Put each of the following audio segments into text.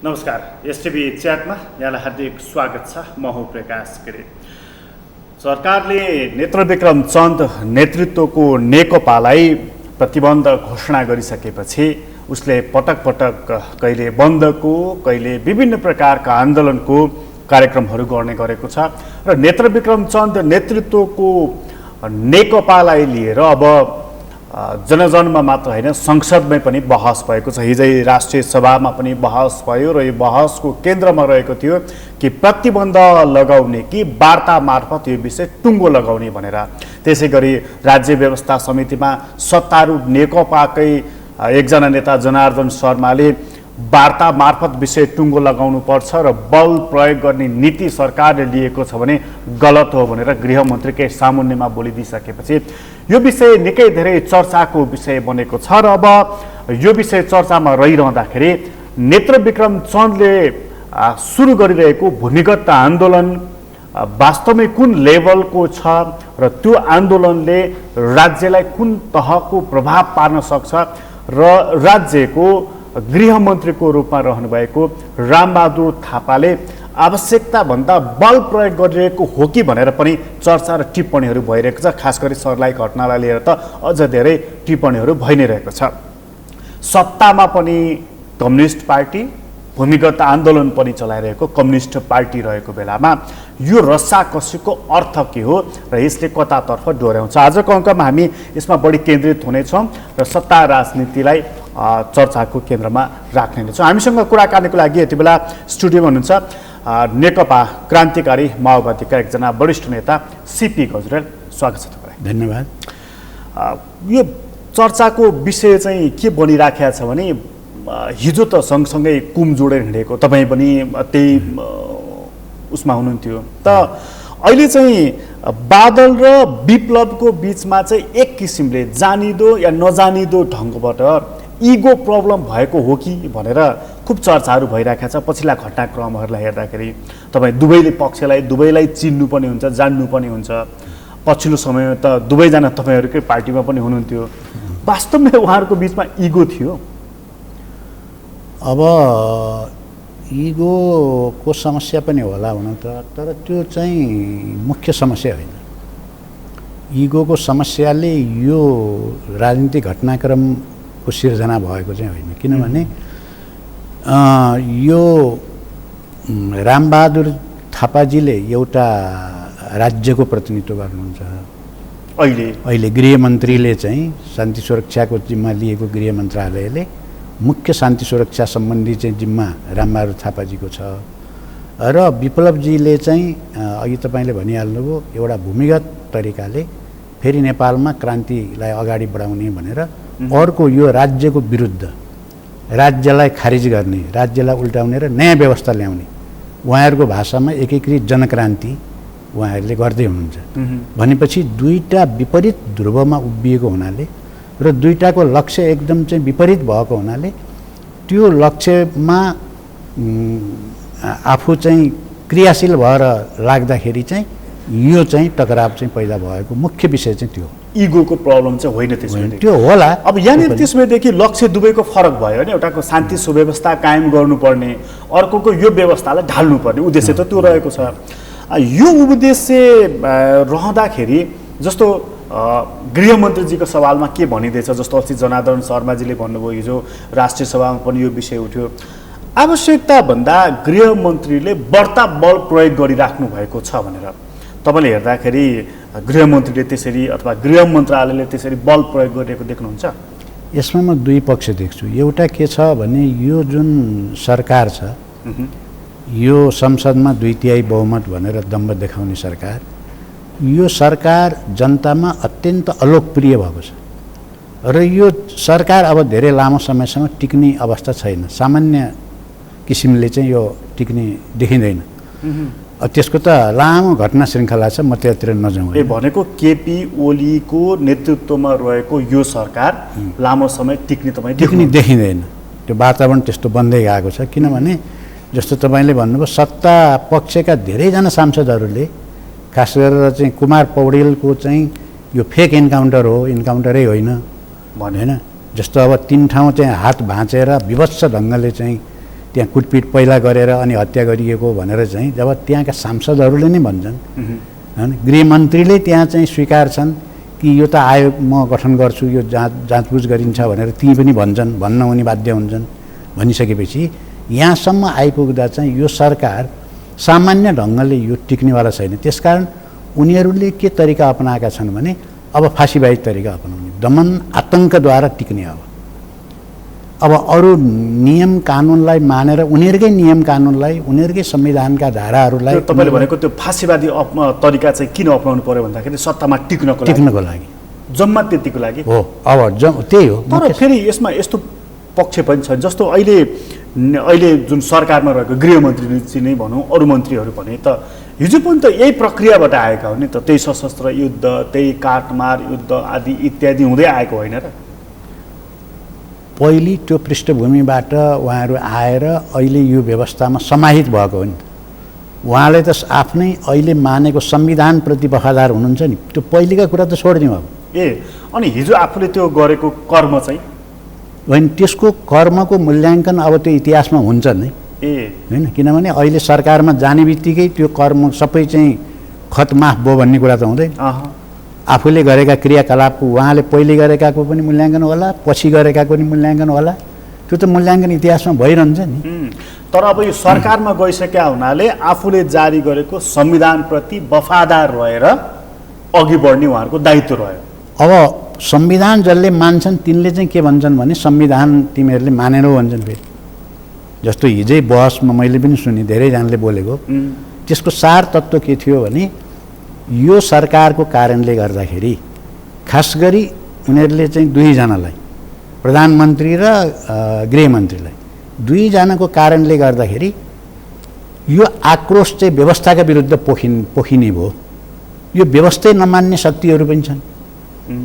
नमस्कार, एसटिभी च्याटमा यहाँलाई हार्दिक स्वागत छ। म हुँ प्रकाश गिरी। सरकारले नेत्रविक्रम चन्द नेतृत्वको नेकपालाई प्रतिबन्ध घोषणा गरिसकेपछि उसले पटक पटक कहिले बन्दको कहिले विभिन्न प्रकारका आन्दोलनको कार्यक्रमहरू गर्ने गरेको छ र नेत्रविक्रम चन्द नेतृत्वको नेकपालाई लिएर अब जनजनमा मात्र होइन संसदमै पनि बहस भएको छ। हिजै राष्ट्रिय सभामा पनि बहस भयो र यो बहसको केन्द्रमा रहेको थियो कि प्रतिबन्ध लगाउने कि वार्ता मार्फत यो विषय टुङ्गो लगाउने भनेर। त्यसै गरी राज्य व्यवस्था समितिमा सत्तारूढ नेकपाकै एकजना नेता जनार्दन शर्माले वार्ता मार्फत विषय टुङ्गो लगाउनु पर्छ र बल प्रयोग गर्ने नीति सरकारले लिएको छ भने गलत हो भनेर गृहमन्त्रीकै सामुन्नेमा बोलिदिइसकेपछि यो विषय निकै धेरै चर्चाको विषय बनेको छ र अब यो विषय चर्चामा रहिरहँदाखेरि नेत्रविक्रम चन्दले सुरु गरिरहेको भूमिगत आन्दोलन वास्तवमै कुन लेभलको छ र त्यो आन्दोलनले राज्यलाई कुन तहको प्रभाव पार्न सक्छ र राज्यको गृहमन्त्रीको रूपमा रहनुभएको रामबहादुर थापाले आवश्यकताभन्दा बल प्रयोग गरिरहेको हो कि भनेर पनि चर्चा र टिप्पणीहरू भइरहेको छ। खास गरी सर्लाही घटनालाई लिएर त अझ धेरै टिप्पणीहरू भइ नै रहेको छ। सत्तामा पनि कम्युनिस्ट पार्टी, भूमिगत आन्दोलन पनि चलाइरहेको कम्युनिस्ट पार्टी रहेको बेलामा यो रस्साकसीको अर्थ के हो र यसले कतातर्फ डोर्याउँछ? आजको अङ्कमा हामी यसमा बढी केन्द्रित हुनेछौँ र सत्ता राजनीतिलाई चर्चाको केन्द्रमा राख्ने नै छौँ। हामीसँग कुराकानीको लागि यति बेला स्टुडियोमा हुनुहुन्छ नेकपा क्रान्तिकारी माओवादीका एकजना वरिष्ठ नेता सीपी गजरेल। स्वागत छ तपाईँलाई। धन्यवाद। यो चर्चाको विषय चाहिँ के बनिराखेको छ भने हिजो त सँगसँगै कुम जोडेर हिँडेको तपाईँ पनि त्यही उसमा हुनुहुन्थ्यो, त अहिले चाहिँ बादल र विप्लवको बिचमा चाहिँ एक किसिमले जानिदो या नजानिदो ढङ्गबाट इगो प्रब्लम भएको हो कि भनेर खुब चर्चाहरू भइरहेको छ। पछिल्ला घटनाक्रमहरूलाई हेर्दाखेरि तपाईँ दुवैलाई चिन्नु पनि हुन्छ, जान्नु पनि हुन्छ। पछिल्लो समयमा त दुवैजना तपाईँहरूकै पार्टीमा पनि हुनुहुन्थ्यो। वास्तवमै उहाँहरूको बिचमा इगो थियो? अब इगोको समस्या पनि होला हुन त, तर त्यो चाहिँ मुख्य समस्या होइन। इगोको समस्याले यो राजनीतिक घटनाक्रमको सिर्जना भएको चाहिँ होइन। किनभने यो रामबहादुर थापाजीले एउटा राज्यको प्रतिनिधित्व गर्नुहुन्छ। अहिले गृहमन्त्रीले चाहिँ शान्ति सुरक्षाको जिम्मा लिएको गृह मन्त्रालयले मुख्य शान्ति सुरक्षा सम्बन्धी चाहिँ जिम्मा रामबहादुर थापाजीको छ र विप्लवजीले चाहिँ अघि तपाईँले भनिहाल्नुभयो एउटा भूमिगत तरिकाले फेरि नेपालमा क्रान्तिलाई अगाडि बढाउने भनेर अर्को यो राज्यको विरुद्ध राज्यलाई खारिज गर्ने, राज्यलाई उल्टाउने र नयाँ व्यवस्था ल्याउने उहाँहरूको भाषामा एकीकृत जनक्रान्ति उहाँहरूले गर्दै हुनुहुन्छ। भनेपछि दुईटा विपरीत ध्रुवमा उभिएको हुनाले र दुईटाको लक्ष्य एकदम चाहिँ विपरीत भएको हुनाले त्यो लक्ष्यमा आफू चाहिँ क्रियाशील भएर लाग्दाखेरि चाहिँ यो चाहिँ टकराव चाहिँ पैदा भएको मुख्य विषय चाहिँ त्यो इगोको प्रब्लम चाहिँ होइन। त्यसमा त्यो होला। अब यहाँनिर त्यसमैदेखि लक्ष्य दुवैको फरक भयो नि। एउटाको शान्ति सुव्यवस्था कायम गर्नुपर्ने, अर्कोको यो व्यवस्थालाई ढाल्नुपर्ने उद्देश्य त त्यो रहेको छ। यो उद्देश्य रहँदाखेरि जस्तो गृहमन्त्रीजीको सवालमा के भनिँदैछ, जस्तो अस्ति जनार्दन शर्माजीले भन्नुभयो, हिजो राष्ट्रिय सभामा पनि यो विषय उठ्यो, आवश्यकताभन्दा गृहमन्त्रीले बढ्ता बल प्रयोग गरिराख्नु भएको छ भनेर तपाईँले हेर्दाखेरि गृहमन्त्रीले त्यसरी अथवा गृह मन्त्रालयले त्यसरी बल प्रयोग गरिरहेको देख्नुहुन्छ? यसमा म दुई पक्ष देख्छु। एउटा के छ भने यो जुन सरकार छ, यो संसदमा 2/3 बहुमत भनेर दम्ब देखाउने सरकार, यो सरकार जनतामा अत्यन्त अलोकप्रिय भएको छ र यो सरकार अब धेरै लामो समयसम्म टिक्ने अवस्था छैन। सामान्य किसिमले चाहिँ यो टिक्ने देखिँदैन। त्यसको त लामो घटना श्रृङ्खला छ, म त्यतिर नजाउँ। भनेको केपी ओलीको नेतृत्वमा रहेको यो सरकार लामो समय टिक्ने देखिँदैन। त्यो वातावरण त्यस्तो बन्दै गएको छ। किनभने जस्तो तपाईँले भन्नुभयो, सत्ता पक्षका धेरैजना सांसदहरूले खास गरेर चाहिँ कुमार पौडेलको चाहिँ यो फेक इन्काउन्टर हो, इन्काउन्टरै होइन भने होइन। जस्तो अब 3 ठाउँ चाहिँ हात भाँचेर विभत्स ढङ्गले चाहिँ त्यहाँ कुटपिट पहिला गरेर अनि हत्या गरिएको भनेर चाहिँ जब त्यहाँका सांसदहरूले नै भन्छन् हैन, गृहमन्त्रीले त्यहाँ चाहिँ स्वीकार्छन् कि यो त आयोग म गठन गर्छु, यो जाँचबुझ गरिन्छ भनेर ती पनि भन्न उनी बाध्य हुन्छन्। भनिसकेपछि यहाँसम्म आइपुग्दा चाहिँ यो सरकार सामान्य ढङ्गले यो टिक्नेवाला छैन। त्यसकारण उनीहरूले के तरिका अपनाएका छन् भने अब फाँसीबाजी तरिका अपनाउने, दमन आतङ्कद्वारा टिक्ने। अब अरू नियम कानुनलाई मानेर उनीहरूकै नियम कानुनलाई, उनीहरूकै संविधानका धाराहरूलाई तपाईँले भनेको त्यो फाँसीवादी तरिका चाहिँ किन अपनाउनु पर्यो भन्दाखेरि सत्तामा टिक्नको लागि, जम्मा त्यतिको लागि हो। अब त्यही हो। तर फेरि यसमा यस्तो पक्ष पनि छ, जस्तो अहिले जुन सरकारमा रहेको गृहमन्त्री चाहिँ नै भनौँ, अरू मन्त्रीहरू भने त हिजो पनि त यही प्रक्रियाबाट आएका हो नि त, त्यही सशस्त्र युद्ध, त्यही काटमार युद्ध आदि इत्यादि हुँदै आएको होइन र? पहिले त्यो पृष्ठभूमिबाट उहाँहरू आएर अहिले यो व्यवस्थामा समाहित भएको हो नि। उहाँले त आफ्नै अहिले मानेको संविधानप्रति वफादार हुनुहुन्छ नि, त्यो पहिलेका कुरा त छोडिदिउँ। अब अनि हिजो आफूले त्यो गरेको कर्म चाहिँ होइन, त्यसको कर्मको मूल्याङ्कन अब त्यो इतिहासमा हुन्छ नै होइन, किनभने अहिले सरकारमा जाने बित्तिकै त्यो कर्म सबै चाहिँ खतमाफ भयो भन्ने कुरा त हुँदैन। आफूले गरेका क्रियाकलापको उहाँले पहिले गरेकाको पनि मूल्याङ्कन होला, पछि गरेकाको पनि मूल्याङ्कन होला, त्यो त मूल्याङ्कन इतिहासमा भइरहन्छ नि। तर अब यो सरकारमा गइसक्या हुनाले आफूले जारी गरेको संविधानप्रति वफादार रहेर अघि बढ्ने उहाँहरूको दायित्व रह्यो। अब संविधान जसले मान्छन् तिनले चाहिँ के भन्छन् भने संविधान तिमीहरूले मानेनौ भन्छन्। फेरि जस्तो हिजै बहसमा मैले पनि सुने, धेरैजनाले बोलेको, त्यसको सार तत्त्व के थियो भने यो सरकारको कारणले गर्दाखेरि खास गरी उनीहरूले चाहिँ दुईजनालाई, प्रधानमन्त्री र गृहमन्त्रीलाई, दुईजनाको कारणले गर्दाखेरि यो आक्रोश चाहिँ व्यवस्थाका विरुद्ध पोखिने भयो। यो व्यवस्थै नमान्ने शक्तिहरू पनि छन्,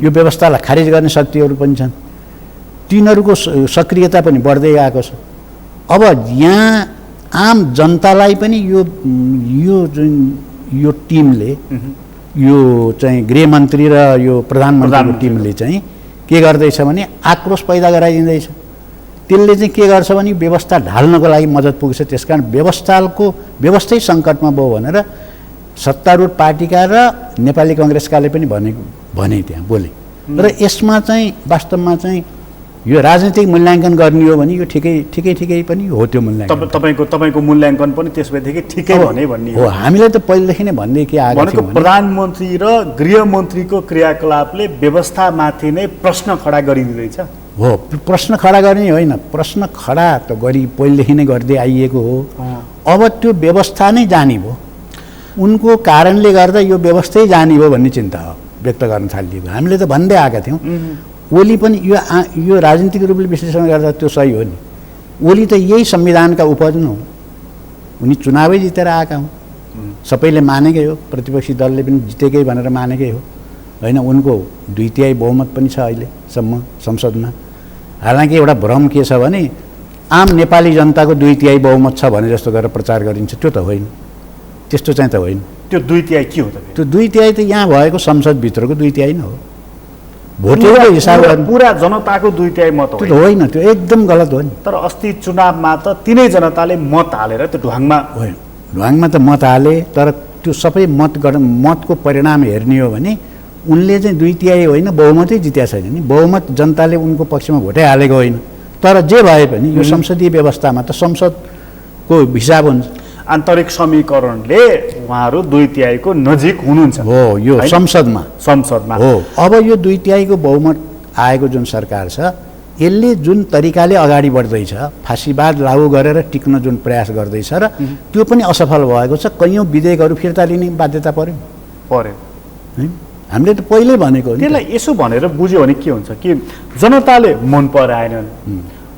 यो व्यवस्थालाई खारिज गर्ने शक्तिहरू पनि छन्, तिनीहरूको सक्रियता पनि बढ्दै गएको छ। अब यहाँ आम जनतालाई पनि यो टिमले, यो चाहिँ गृहमन्त्री र यो प्रधानमन्त्रीको टिमले चाहिँ के गर्दैछ भने आक्रोश पैदा गराइदिँदैछ। त्यसले चाहिँ के गर्छ भने व्यवस्था ढाल्नको लागि मद्दत पुग्छ। त्यसकारण व्यवस्थै सङ्कटमा भयो भनेर सत्तारूढ पार्टीका र नेपाली कङ्ग्रेसकाले पनि भने त्यहाँ बोले। र यसमा चाहिँ वास्तवमा चाहिँ यो राजनीतिक मूल्याङ्कन गर्ने हो भने यो ठिकै पनि हो। त्यो मूल्याङ्कन तपाईँको मूल्याङ्कन पनि त्यसपछि ठिकै भने भन्ने हो। हामीले त पहिलेदेखि नै भन्दै के आएको थियो, प्रधानमन्त्री र गृहमन्त्रीको क्रियाकलापले व्यवस्थामाथि नै प्रश्न खडा गरिदिँदैछ। हो, प्रश्न खडा गर्ने होइन, प्रश्न खडा त पहिलेदेखि नै गर्दै आइएको हो। अब त्यो व्यवस्था नै जानी भयो, उनको कारणले गर्दा यो व्यवस्थै जानी भयो भन्ने चिन्ता हो व्यक्त गर्न थालिएको। हामीले त भन्दै आएका थियौँ, ओली पनि यो राजनीतिक रूपले विश्लेषण गर्दा त्यो सही हो नि। ओली त यही संविधानका उपज हो, उनी चुनावै जितेर आएका हुन्, सबैले मानेकै हो, प्रतिपक्षी दलले पनि जितेकै भनेर मानेकै हो होइन। उनको 2/3 बहुमत पनि छ अहिलेसम्म संसदमा। हालाकि एउटा भ्रम के छ भने आम नेपाली जनताको 2/3 बहुमत छ भने जस्तो गरेर प्रचार गरिन्छ, त्यो त होइन, त्यस्तो चाहिँ त होइन। त्यो 2/3 के हो त? त्यो 2/3 त यहाँ भएको संसदभित्रको 2/3 नै हो, भोटेको हिसाबले पुरा जनताको 2/3 मत त्यो त होइन, त्यो एकदम गलत हो नि। तर अस्ति चुनावमा त तिनै जनताले मत हालेर त्यो ढुवाङमा होइन, ढुवाङमा त मत हाले, तर त्यो सबै मतको परिणाम हेर्ने हो भने उनले चाहिँ 2/3 होइन बहुमतै जित्या छैन नि। बहुमत जनताले उनको पक्षमा भोटै हालेको होइन। तर जे भए पनि यो संसदीय व्यवस्थामा त संसदको हिसाब हुन्छ। आन्तरिक समीकरणले उहाँहरू 2/3 को नजिक हुनुहुन्छ हो यो संसदमा हो। अब यो 2/3 को बहुमत आएको जुन सरकार छ, यसले जुन तरिकाले अगाडि बढ्दैछ, फाँसीवाद लागू गरेर टिक्न जुन प्रयास गर्दैछ र त्यो पनि असफल भएको छ। कैयौँ विधेयकहरू फिर्ता लिने बाध्यता पर्यो है। हामीले त पहिल्यै भनेको हो। त्यसलाई यसो भनेर बुझ्यो भने के हुन्छ कि जनताले मन पराएन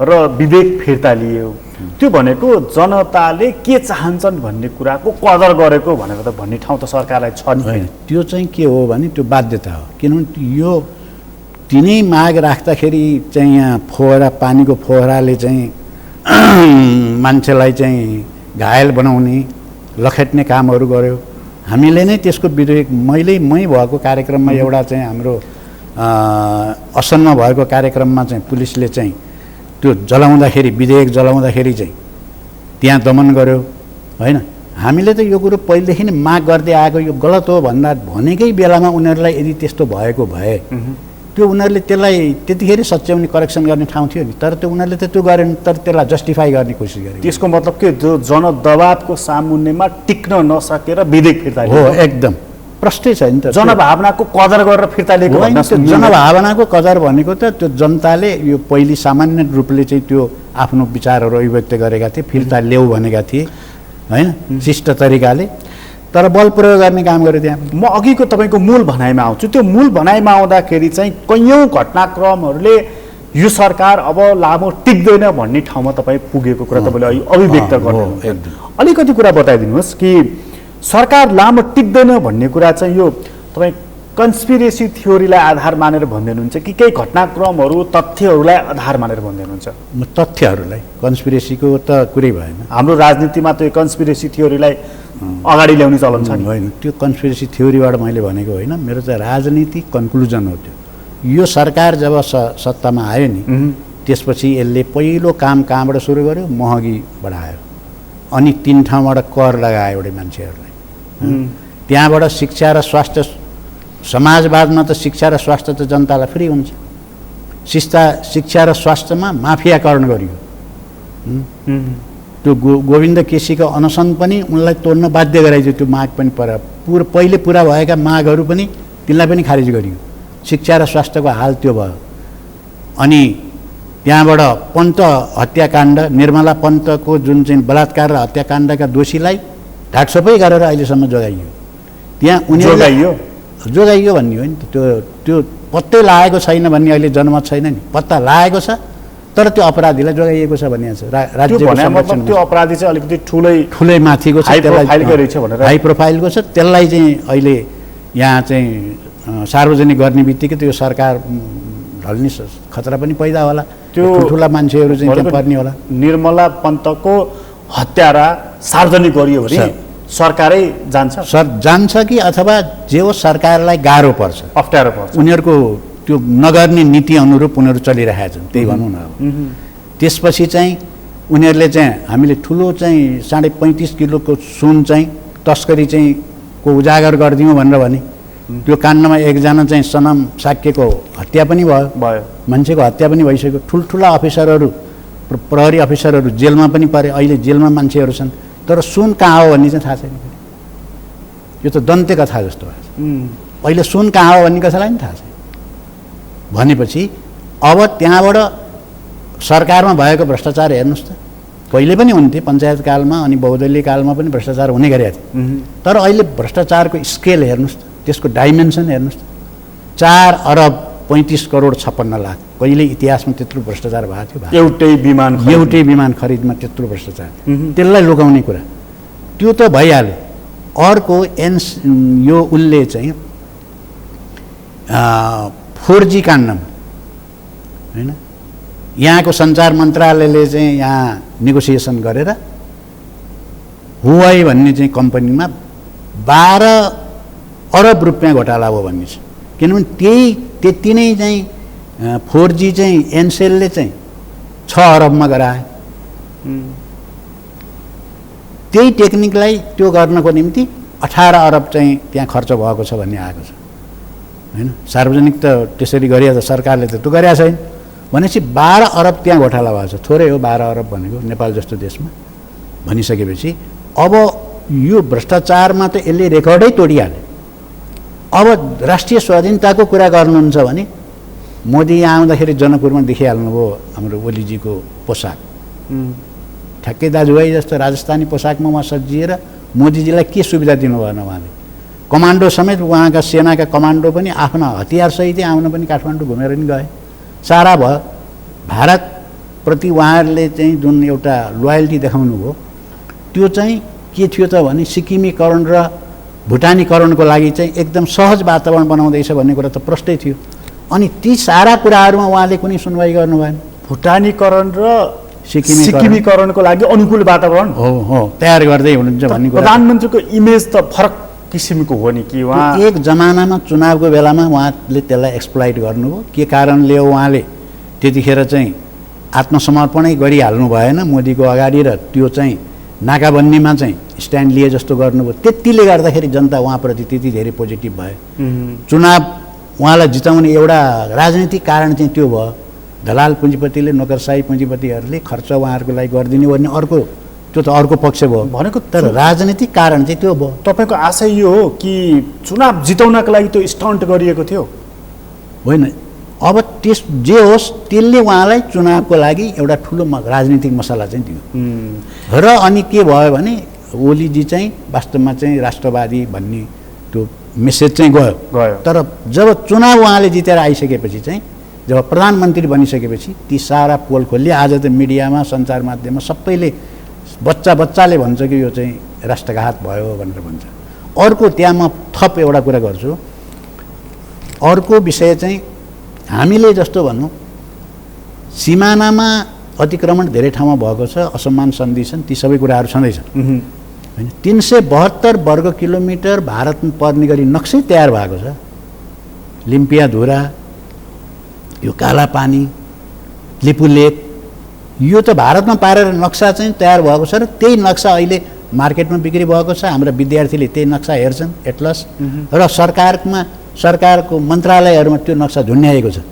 र विधेयक फिर्ता लियो, त्यो भनेको जनताले के चाहन्छन् भन्ने कुराको कदर गरेको भनेर त भन्ने ठाउँ त सरकारलाई छ नि। त्यो चाहिँ के हो भने त्यो बाध्यता हो, किनभने यो तिनै माग राख्दाखेरि चाहिँ यहाँ पानीको फोहराले चाहिँ मान्छेलाई चाहिँ घायल बनाउने लखेट्ने कामहरू गर्यो। हामीले नै त्यसको विरोध मै भएको कार्यक्रममा एउटा चाहिँ हाम्रो असनमा भएको कार्यक्रममा चाहिँ पुलिसले चाहिँ त्यो जलाउँदाखेरि, विधेयक जलाउँदाखेरि चाहिँ त्यहाँ दमन गर्यो होइन। हामीले त यो कुरो पहिलेदेखि नै माग गर्दै आएको यो गलत हो भन्दा भनेकै बेलामा उनीहरूलाई यदि त्यस्तो भएको भए त्यो उनीहरूले त्यसलाई त्यतिखेर सच्याउने करेक्सन गर्ने ठाउँ थियो नि, तर त्यो उनीहरूले त त्यो गरेन, तर त्यसलाई जस्टिफाई गर्ने कोसिस गरे। त्यसको मतलब के जो जनदबावको सामुन्नेमा टिक्न नसकेर विधेयक फिर्ता हो, एकदम प्रष्टै छ नि त। जनभावनाको कदर गरेर फिर्ता लिएको होइन, त्यो जनभावनाको कदर भनेको त त्यो जनताले यो पहिले सामान्य रूपले चाहिँ त्यो आफ्नो विचारहरू अभिव्यक्त गरेका थिए, फिर्ता ल्याऊ भनेका थिए होइन, शिष्ट तरिकाले, तर बल प्रयोग गर्ने काम गर्यो त्यहाँ। म अघिको तपाईँको मूल भनाइमा आउँछु। त्यो मूल भनाइमा आउँदाखेरि चाहिँ कैयौँ घटनाक्रमहरूले यो सरकार अब लामो टिक्दैन भन्ने ठाउँमा तपाईँ पुगेको कुरा तपाईँले अभिव्यक्त गर्नुहुन्छ। अलिकति कुरा बताइदिनुहोस् कि सरकार लामो टिक्दैन भन्ने कुरा चाहिँ यो तपाईँ कन्स्पिरेसी थ्योरीलाई आधार मानेर भन्दै हुनुहुन्छ कि केही घटनाक्रमहरू तथ्यहरूलाई आधार मानेर भन्दै हुनुहुन्छ? तथ्यहरूलाई, कन्स्पिरेसीको त कुरै भएन। हाम्रो राजनीतिमा त यो कन्स्पिरेसी थ्योरीलाई अगाडि ल्याउने चलन छ नि? होइन, त्यो कन्स्पिरेसी थ्योरीबाट मैले भनेको होइन, मेरो चाहिँ राजनीति कन्क्लुजन हो त्यो। यो सरकार जब सत्तामा आयो नि त्यसपछि यसले पहिलो काम कहाँबाट सुरु गर्यो? महँगी बढायो, अनि 3 ठाउँबाट कर लगायो एउटै मान्छेहरूलाई। त्यहाँबाट शिक्षा र स्वास्थ्य, समाजवादमा त शिक्षा र स्वास्थ्य त जनतालाई फ्री हुन्छ, शिक्षा र स्वास्थ्यमा माफियाकरण गरियो। त्यो गोविन्द केसीको अनसन पनि उनलाई तोड्न बाध्य गराइदियो, त्यो माग पनि पहिले पुरा भएका मागहरू पनि तिनलाई पनि खारिज गरियो। शिक्षा र स्वास्थ्यको हाल त्यो भयो। अनि त्यहाँबाट पन्त हत्याकाण्ड, निर्मला पन्तको जुन चाहिँ बलात्कार र हत्याकाण्डका दोषीलाई ढाकछोपै गरेर अहिलेसम्म जोगाइयो। त्यहाँ उनीहरूले जोगाइयो भन्ने हो नि त, त्यो पत्तै लागेको छैन भन्ने अहिले जनमत छैन नि, पत्ता लागेको छ तर त्यो अपराधीलाई जोगाइएको छ भन्ने छ। त्यो अपराधी चाहिँ अलिकति ठुलै माथिको छ, हाई प्रोफाइलको छ, त्यसलाई चाहिँ अहिले यहाँ चाहिँ सार्वजनिक गर्ने बित्तिकै त्यो सरकार ढल्ने खतरा पनि पैदा होला, त्यो ठुला मान्छेहरू चाहिँ त्यहाँ पर्ने होला। निर्मला पन्तको हत्यारा सार्वजनिक गरियो भने सरकारै जान्छ कि अथवा जे हो सरकारलाई गाह्रो पर्छ, अप्ठ्यारो पर्छ, उनीहरूको त्यो नगर्ने नीति अनुरूप उनीहरू चलिरहेका छन्, त्यही भनौँ न। अब त्यसपछि चाहिँ उनीहरूले चाहिँ हामीले ठुलो चाहिँ 35.5 किलोको सुन चाहिँ तस्करी चाहिँ को उजागर गरिदिउँ भनेर भने त्यो काण्डमा एकजना चाहिँ सनम साक्यको हत्या पनि भयो, मान्छेको हत्या पनि भइसक्यो। ठुल्ठुला अफिसरहरू, प्रहरी अफिसरहरू जेलमा पनि परे, अहिले जेलमा मान्छेहरू छन्, तर सुन कहाँ हो भन्ने चाहिँ थाहा छैन। यो त दन्ते कथा जस्तो भएको छ। अहिले सुन कहाँ हो भन्ने कसैलाई पनि थाहा छैन भनेपछि अब त्यहाँबाट सरकारमा भएको भ्रष्टाचार हेर्नुहोस् त, पहिले पनि हुन्थे पञ्चायत कालमा अनि बहुदलीय कालमा पनि भ्रष्टाचार हुने गरेका थिए, तर अहिले भ्रष्टाचारको स्केल हेर्नुहोस् त, त्यसको डाइमेन्सन हेर्नुहोस् त। 4 अरब 35 करोड 56 लाख, कहिले इतिहासमा त्यत्रो भ्रष्टाचार भएको थियो? एउटै विमान खरिदमा त्यत्रो भ्रष्टाचार, त्यसलाई लुकाउने कुरा त्यो त भइहाल्यो। अर्को यो उसले चाहिँ 4G काण्डमा होइन, यहाँको सञ्चार मन्त्रालयले चाहिँ यहाँ नेगोसिएसन गरेर हुवाई भन्ने चाहिँ कम्पनीमा 12 अरब रुपियाँ घोटाला भयो भन्ने छ। किनभने त्यति नै चाहिँ 4G चाहिँ एनसेलले चाहिँ 6 अरबमा गरायो। त्यही टेक्निकलाई त्यो गर्नको निम्ति 18 अरब चाहिँ त्यहाँ खर्च भएको छ भन्ने आएको छ होइन। सार्वजनिक त त्यसरी गरिया त सरकारले त त्यो गरेका छैन भनेपछि 12 अरब त्यहाँ घोटाला भएको छ। थोरै हो 12 अरब भनेको नेपाल जस्तो देशमा भनिसकेपछि अब यो भ्रष्टाचारमा त यसले रेकर्डै तोडिहाल्यो। अब राष्ट्रिय स्वाधीनताको कुरा गर्नुहुन्छ भने मोदी यहाँ आउँदाखेरि जनकपुरमा देखिहाल्नुभयो हाम्रो ओलीजीको पोसाक, ठ्याक्कै दाजुभाइ जस्तो राजस्थानी पोसाकमा उहाँ सजिएर मोदीजीलाई के सुविधा दिनु भएन? उहाँले कमान्डो समेत, उहाँका सेनाका कमान्डो पनि आफ्ना हतियारसहितै आउन पनि काठमाडौँ घुमेर नि गए। सारा भयो भारतप्रति उहाँहरूले चाहिँ जुन एउटा लोयल्टी देखाउनु भयो त्यो चाहिँ के थियो त भने सिक्किमीकरण र भुटानीकरणको लागि चाहिँ एकदम सहज वातावरण बनाउँदैछ भन्ने कुरा त प्रष्टै थियो। अनि ती सारा कुराहरूमा उहाँले कुनै सुनवाई गर्नु भएन। भुटानीकरण र सिक्किमीकरणको लागि अनुकूल वातावरण हो तयार गर्दै हुनुहुन्छ भन्ने कुरा। प्रधानमन्त्रीको इमेज त फरक किसिमको हो नि कि उहाँ एक जमानामा चुनावको बेलामा उहाँले त्यसलाई एक्सप्लोइट गर्नुभयो। के कारणले उहाँले त्यतिखेर चाहिँ आत्मसमर्पणै गरिहाल्नु भएन मोदीको अगाडि र त्यो चाहिँ नाकाबन्दीमा चाहिँ स्ट्यान्ड लिए जस्तो गर्नुभयो, त्यतिले गर्दाखेरि जनता उहाँप्रति त्यति धेरै पोजिटिभ भयो। चुनाव उहाँलाई जिताउने एउटा राजनीतिक कारण चाहिँ त्यो भयो, दलाल पुँजीपतिले नोकरसाही पुँजीपतिहरूले खर्च उहाँहरूको लागि गरिदिने भन्ने अर्को, त्यो त अर्को पक्ष भयो भनेको। तर राजनीतिक कारण चाहिँ त्यो भयो। तपाईँको आशय यो हो कि चुनाव जिताउनको लागि त्यो स्टन्ट गरिएको थियो? होइन, अब त्यस जे होस् त्यसले उहाँलाई चुनावको लागि एउटा ठुलो राजनीतिक मसला चाहिँ दियो। र अनि के भयो भने ओलीजी चाहिँ वास्तवमा चाहिँ राष्ट्रवादी भन्ने त्यो मेसेज चाहिँ गयो। तर जब चुनाव उहाँले जितेर आइसकेपछि चाहिँ, जब प्रधानमन्त्री बनिसकेपछि ती सारा पोल खोल्यो। आज त मिडियामा, सञ्चार माध्यममा सबैले बच्चाले भन्छ कि यो चाहिँ राष्ट्रघात भयो भनेर भन्छ। अर्को त्यहाँ म थप एउटा कुरा गर्छु। अर्को विषय चाहिँ हामीले जस्तो भनौँ सिमानामा अतिक्रमण धेरै ठाउँमा भएको छ, असमान सन्धि छन्, ती सबै कुराहरू छँदैछन् होइन। 372 वर्ग किलोमिटर भारतमा पर्ने गरी नक्सै तयार भएको छ। लिम्पियाधुरा, यो कालापानी, लिपुलेक, यो त भारतमा पारेर नक्सा चाहिँ तयार भएको छ र त्यही नक्सा अहिले मार्केटमा बिक्री भएको छ। हाम्रा विद्यार्थीले त्यही नक्सा हेर्छन्, एटलस, र सरकारको मन्त्रालयहरूमा त्यो नक्सा झुन्ड्याएको छ।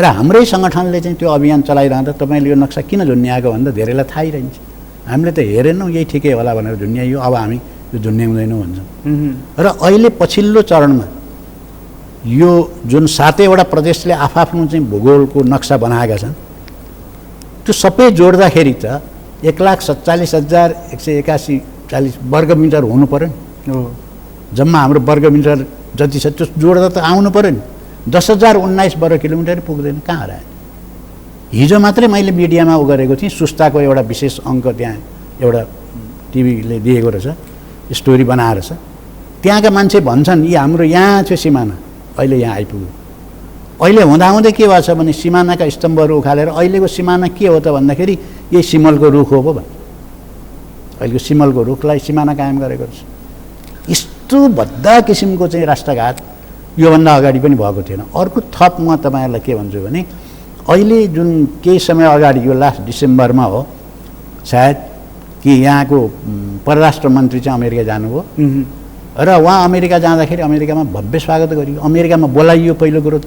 र हाम्रै सङ्गठनले चाहिँ त्यो अभियान चलाइरहँदा तपाईँले यो नक्सा किन झुन्ड्याएको भन्दा धेरैलाई थाहै रहन्छ। हामीले त हेरेनौँ, यही ठिकै होला भनेर झुन्ड्याइयो, अब हामी यो झुन्ड्याउँदैनौँ भन्छौँ। र अहिले पछिल्लो चरणमा यो जुन 7वटा प्रदेशले आफ्नो चाहिँ भूगोलको नक्सा बनाएका छन्, त्यो सबै जोड्दाखेरि त 1,47,181 वर्गमिटर हुनु पऱ्यो नि। जम्मा हाम्रो वर्गमिटर जति छ त्यो जोड्दा त आउनु पऱ्यो नि। 10,019 वर्ग किलोमिटर पुग्दैन, कहाँ रह्यो? हिजो मात्रै मैले मिडियामा गरेको थिएँ, सुस्ताको एउटा विशेष अङ्क त्यहाँ एउटा टिभीले दिएको रहेछ, स्टोरी बनाएर छ। त्यहाँका मान्छे भन्छन् यी हाम्रो यहाँ थियो सिमाना, अहिले यहाँ आइपुग्यो। अहिले हुँदाहुँदै के भएको छ भने सिमानाका स्तम्भहरू उखालेर अहिलेको सिमाना के हो त भन्दाखेरि यही सिमलको रुख हो भन्छ। अहिलेको सिमलको रुखलाई सिमाना कायम गरेको छ। यस्तो भद्दा किसिमको चाहिँ राष्ट्रघात योभन्दा अगाडि पनि भएको थिएन। अर्को थप म तपाईँहरूलाई के भन्छु भने अहिले जुन केही समय अगाडि, यो लास्ट डिसेम्बरमा हो सायद, कि यहाँको परराष्ट्र मन्त्री चाहिँ अमेरिका जानुभयो र उहाँ अमेरिका जाँदाखेरि अमेरिकामा भव्य स्वागत गरियो, अमेरिकामा बोलाइयो पहिलो कुरो।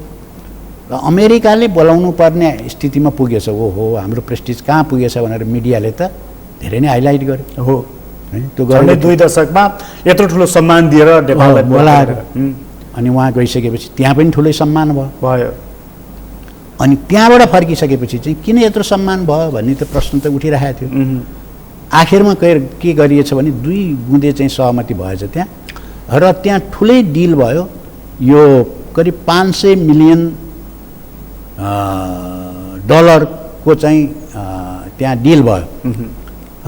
र अमेरिकाले बोलाउनु पर्ने स्थितिमा पुगेछ। ओहो, हाम्रो प्रेस्टिज कहाँ पुगेछ भनेर मिडियाले त धेरै नै हाइलाइट गर्यो हो। त्यो गर्ने 2 दशकमा यत्रो ठुलो सम्मान दिएर नेपाललाई बोलाएर अनि उहाँ गइसकेपछि त्यहाँ पनि ठुलै सम्मान भयो। अनि त्यहाँबाट फर्किसकेपछि चाहिँ किन यत्रो सम्मान भयो भन्ने त प्रश्न त उठिरहेको थियो। आखिरमा के गरिएछ भने 2 बुँदे चाहिँ सहमति भएछ त्यहाँ, र त्यहाँ ठुलै डिल भयो। यो करिब $500 मिलियन डलरको चाहिँ त्यहाँ डिल भयो।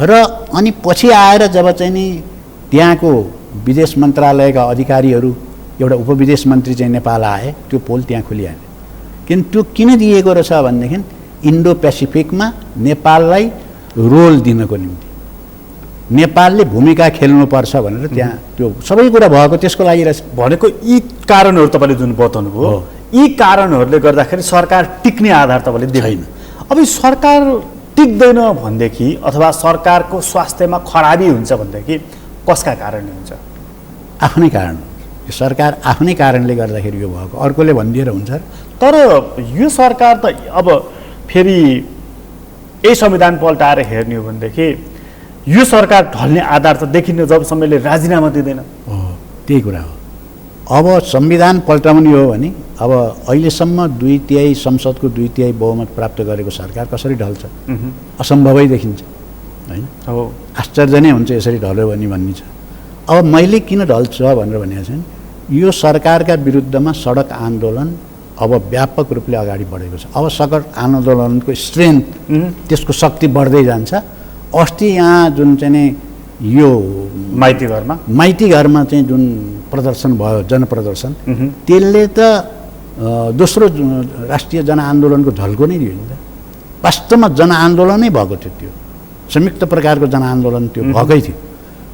र अनि पछि आएर जब चाहिँ नि त्यहाँको विदेश मन्त्रालयका अधिकारीहरू, एउटा उपविदेश मन्त्री चाहिँ नेपाल आए, त्यो पोल त्यहाँ खोलिहाल्यो। किन त्यो किन दिएको रहेछ भनेदेखि इन्डो पेसिफिकमा नेपाललाई रोल दिनको निम्ति, नेपालले भूमिका खेल्नुपर्छ भनेर त्यहाँ त्यो सबै कुरा भएको त्यसको लागि रहेछ। भनेको यी कारणहरू तपाईँले जुन बताउनुभयो, यी कारणहरूले गर्दाखेरि सरकार टिक्ने आधार तपाईँले देख्दैन। अब सरकार टिक्दैन भनेदेखि अथवा सरकारको स्वास्थ्यमा खराबी हुन्छ भनेदेखि कसका कारणले हुन्छ? आफ्नै कारण। यो सरकार आफ्नै कारणले गर्दाखेरि यो भएको, अर्कोले भनिदिएर हुन्छ। तर यो सरकार त अब फेरि यही संविधान पल्टाएर हेर्ने हो भनेदेखि यो सरकार ढल्ने आधार त देखिन्न जबसम्मले राजीनामा दिँदैन। त्यही कुरा हो। अब संविधान पल्टाउने हो भने अब अहिलेसम्म 2/3 संसदको 2/3 बहुमत प्राप्त गरेको सरकार कसरी ढल्छ? असम्भवै देखिन्छ होइन। अब आश्चर्य नै हुन्छ यसरी ढल्यो भने भन्ने छ। अब मैले किन ढल्छ भनेर भनेको छु, यो सरकारका विरुद्धमा सडक आन्दोलन अब व्यापक रूपले अगाडि बढेको छ। अब सडक आन्दोलनको स्ट्रेन्थ, त्यसको शक्ति बढ्दै जान्छ। अस्ति यहाँ जुन चाहिँ नि यो माइती घरमा चाहिँ जुन प्रदर्शन भयो, जनप्रदर्शन, त्यसले त दोस्रो राष्ट्रिय जनआन्दोलनको झल्को नै दियो नि त। वास्तवमा जनआन्दोलनै भएको थियो, त्यो संयुक्त प्रकारको जनआन्दोलन त्यो भएकै थियो।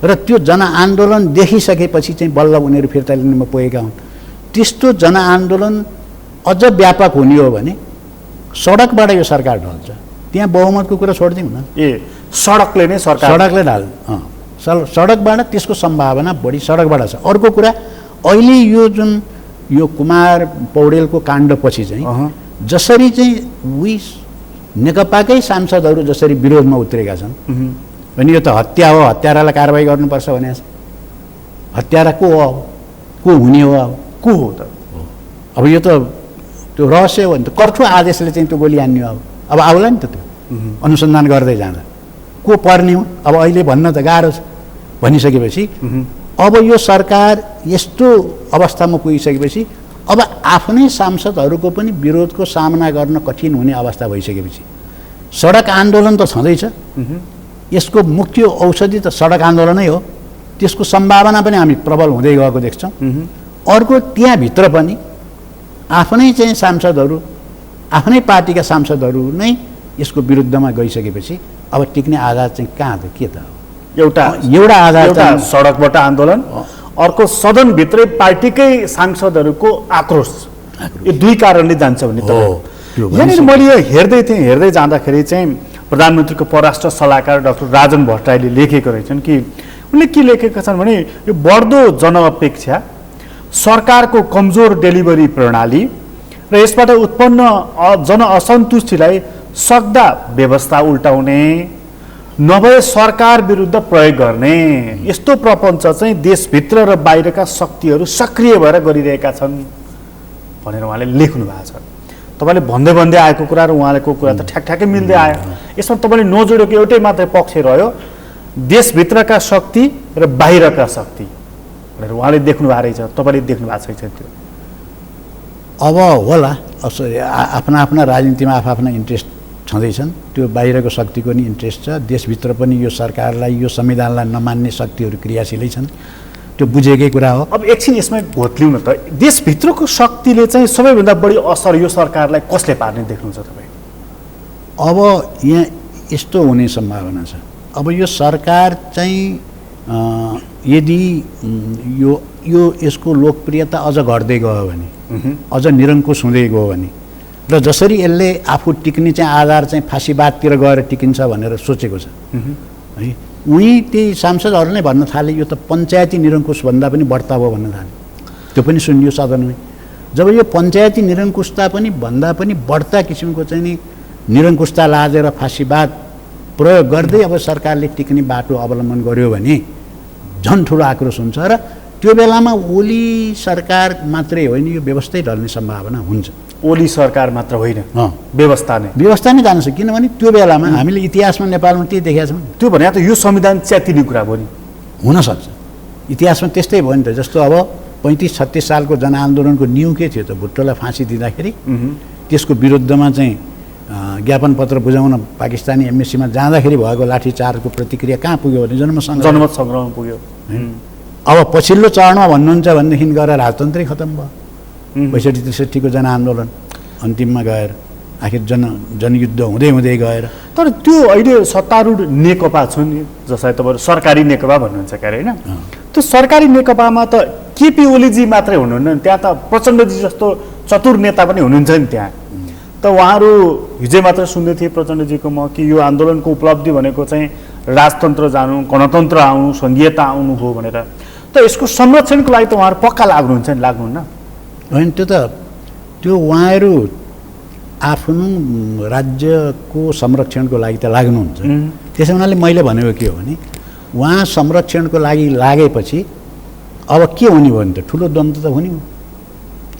र त्यो जनआन्दोलन देखिसकेपछि चाहिँ बल्ल उनीहरू फिर्ता लिनुमा पुगेका हुन्। त्यस्तो जनआन्दोलन अझ व्यापक हुने हो भने सडकबाट यो सरकार ढल्छ। त्यहाँ बहुमतको कुरा छोडिदिउँ न। सडकले नै सरकार सडकले सडकबाट त्यसको सम्भावना बढी सडकबाट छ। अर्को कुरा अहिले यो कुमार पौडेलको काण्डपछि चाहिँ जसरी चाहिँ नेकपाकै सांसदहरू जसरी विरोधमा उत्रेका छन् अनि यो त हत्या हो, हत्यारालाई कारबाही गर्नुपर्छ भने हत्यारा को हो, को हुने हो, अब को हो त? अब यो त त्यो रहस्य हो नि त। कठोर आदेशले चाहिँ त्यो गोली हान्ने हो। अब आउला नि त त्यो अनुसन्धान गर्दै जाँदा को पर्ने हो। अब अहिले भन्न त गाह्रो छ। भनिसकेपछि अब यो सरकार यस्तो अवस्थामा पुगिसकेपछि अब आफ्नै सांसदहरूको पनि विरोधको सामना गर्न कठिन हुने अवस्था भइसकेपछि सडक आन्दोलन त छँदैछ। यसको मुख्य औषधि त सडक आन्दोलनै हो। त्यसको सम्भावना पनि हामी प्रबल हुँदै गएको देख्छौँ। अर्को त्यहाँभित्र पनि आफ्नै चाहिँ सांसदहरू, आफ्नै पार्टीका सांसदहरू नै यसको विरुद्धमा गइसकेपछि अब टिक्ने आधार चाहिँ कहाँ त के त हो? एउटा आधार चाहिँ सडकबाट आन्दोलन, अर्को सदनभित्रै पार्टीकै सांसदहरूको आक्रोश। यो दुई कारणले जान्छ भन्ने यहाँनिर मैले यो हेर्दै जाँदाखेरि चाहिँ प्रधानमन्त्रीको परराष्ट्र सल्लाहकार डाक्टर राजन भट्टराईले लेखेको रहेछन् कि उनले के लेखेका छन् भने यो बढ्दो जनअपेक्षा, सरकारको कमजोर डेलिभरी प्रणाली र यसबाट उत्पन्न जनअसन्तुष्टिलाई सक्दा व्यवस्था उल्टाउने नभए सरकार विरुद्ध प्रयोग गर्ने यस्तो प्रपञ्च चाहिँ देशभित्र र बाहिरका शक्तिहरू सक्रिय भएर गरिरहेका छन् भनेर उहाँले लेख्नु भएको छ। तपाईँले भन्दै आएको कुरा र उहाँको कुरा त ठ्याक्कै मिल्दै आयो। यसमा तपाईँले नजोडेको एउटै मात्रै पक्ष रह्यो, देशभित्रका शक्ति र बाहिरका शक्ति भनेर उहाँले देख्नु भएको रहेछ। तपाईँले देख्नु भएको छैन त्यो? अब होला आफ्ना आफ्ना राजनीतिमा आफ्ना इन्ट्रेस्ट छँदैछन्। त्यो बाहिरको शक्तिको नि इन्ट्रेस्ट छ, देशभित्र पनि यो सरकारलाई, यो संविधानलाई नमान्ने शक्तिहरू क्रियाशीलै छन्। त्यो बुझेकै कुरा हो। अब एकछिन यसमा घोत्लिउँ न त। देशभित्रको शक्तिले चाहिँ सबैभन्दा बढी असर यो सरकारलाई कसले पार्ने देख्नुहुन्छ तपाईँ? अब यहाँ यस्तो हुने सम्भावना छ। अब यो सरकार चाहिँ यदि यसको लोकप्रियता अझ घट्दै गयो भने, अझ निरङ्कुश हुँदै गयो भने र जसरी यसले आफू टिक्ने चाहिँ आधार चाहिँ फाँसीवादतिर गएर टिकिन्छ भनेर सोचेको छ है, उही त्यही सांसदहरू नै भन्न थाले यो त पञ्चायती निरङ्कुशभन्दा पनि बढ्ता भयो भन्न थाले। त्यो पनि सुनियो सदनमै। जब यो पञ्चायती निरङ्कुशता पनि भन्दा पनि बढ्ता किसिमको चाहिँ नि निरङ्कुशता लादेर फाँसीवाद प्रयोग गर्दै अब सरकारले टिक्ने बाटो अवलम्बन गर्यो भने झन् ठुलो आक्रोश हुन्छ र त्यो बेलामा ओली सरकार मात्रै होइन, यो व्यवस्थै ढल्ने सम्भावना हुन्छ। ओली सरकार मात्र होइन, व्यवस्था नै जान्छ। किनभने त्यो बेलामा हामीले इतिहासमा नेपालमा त्यही देखेका छौँ। त्यो भने त यो संविधान च्यातिने कुरा भयो नि। हुनसक्छ इतिहासमा त्यस्तै भयो नि त। जस्तो अब 35-36 सालको जनआन्दोलनको न्यू के थियो त? भुट्टोलाई फाँसी दिँदाखेरि त्यसको विरुद्धमा चाहिँ ज्ञापन पत्र बुझाउन पाकिस्तानी एम्बेसीमा जाँदाखेरि भएको लाठीचार्जको प्रतिक्रिया कहाँ पुग्यो भने जनमत सङ्ग्रहमा पुग्यो। अब पछिल्लो चरणमा भन्नुहुन्छ भनेदेखि गएर राजतन्त्रै खतम भयो। 65-63 जनआन्दोलन अन्तिममा गएर आखिर जनयुद्ध हुँदै गएर। तर त्यो अहिले सत्तारूढ नेकपा छ नि, जसलाई तपाईँहरू सरकारी नेकपा भन्नुहुन्छ क्यारे होइन? त्यो सरकारी नेकपामा त केपी ओलीजी मात्रै हुनुहुन्न, त्यहाँ त प्रचण्डजी जस्तो चतुर नेता पनि हुनुहुन्छ नि त्यहाँ। त उहाँहरू हिजै मात्र सुन्दै थिएँ प्रचण्डजीको म कि यो आन्दोलनको उपलब्धि भनेको चाहिँ राजतन्त्र जानु, गणतन्त्र आउनु, सङ्घीयता आउनु हो भनेर। त यसको संरक्षणको लागि त उहाँहरू पक्का लाग्नुहुन्छ नि, लाग्नुहुन्न? होइन, त्यो उहाँहरू आफ्नो राज्यको संरक्षणको लागि त लाग्नुहुन्छ। त्यसै हुनाले मैले भनेको के हो भने उहाँ संरक्षणको लागि लागेपछि अब के हुने भयो भने त ठुलो द्वन्द्व त हुने हो।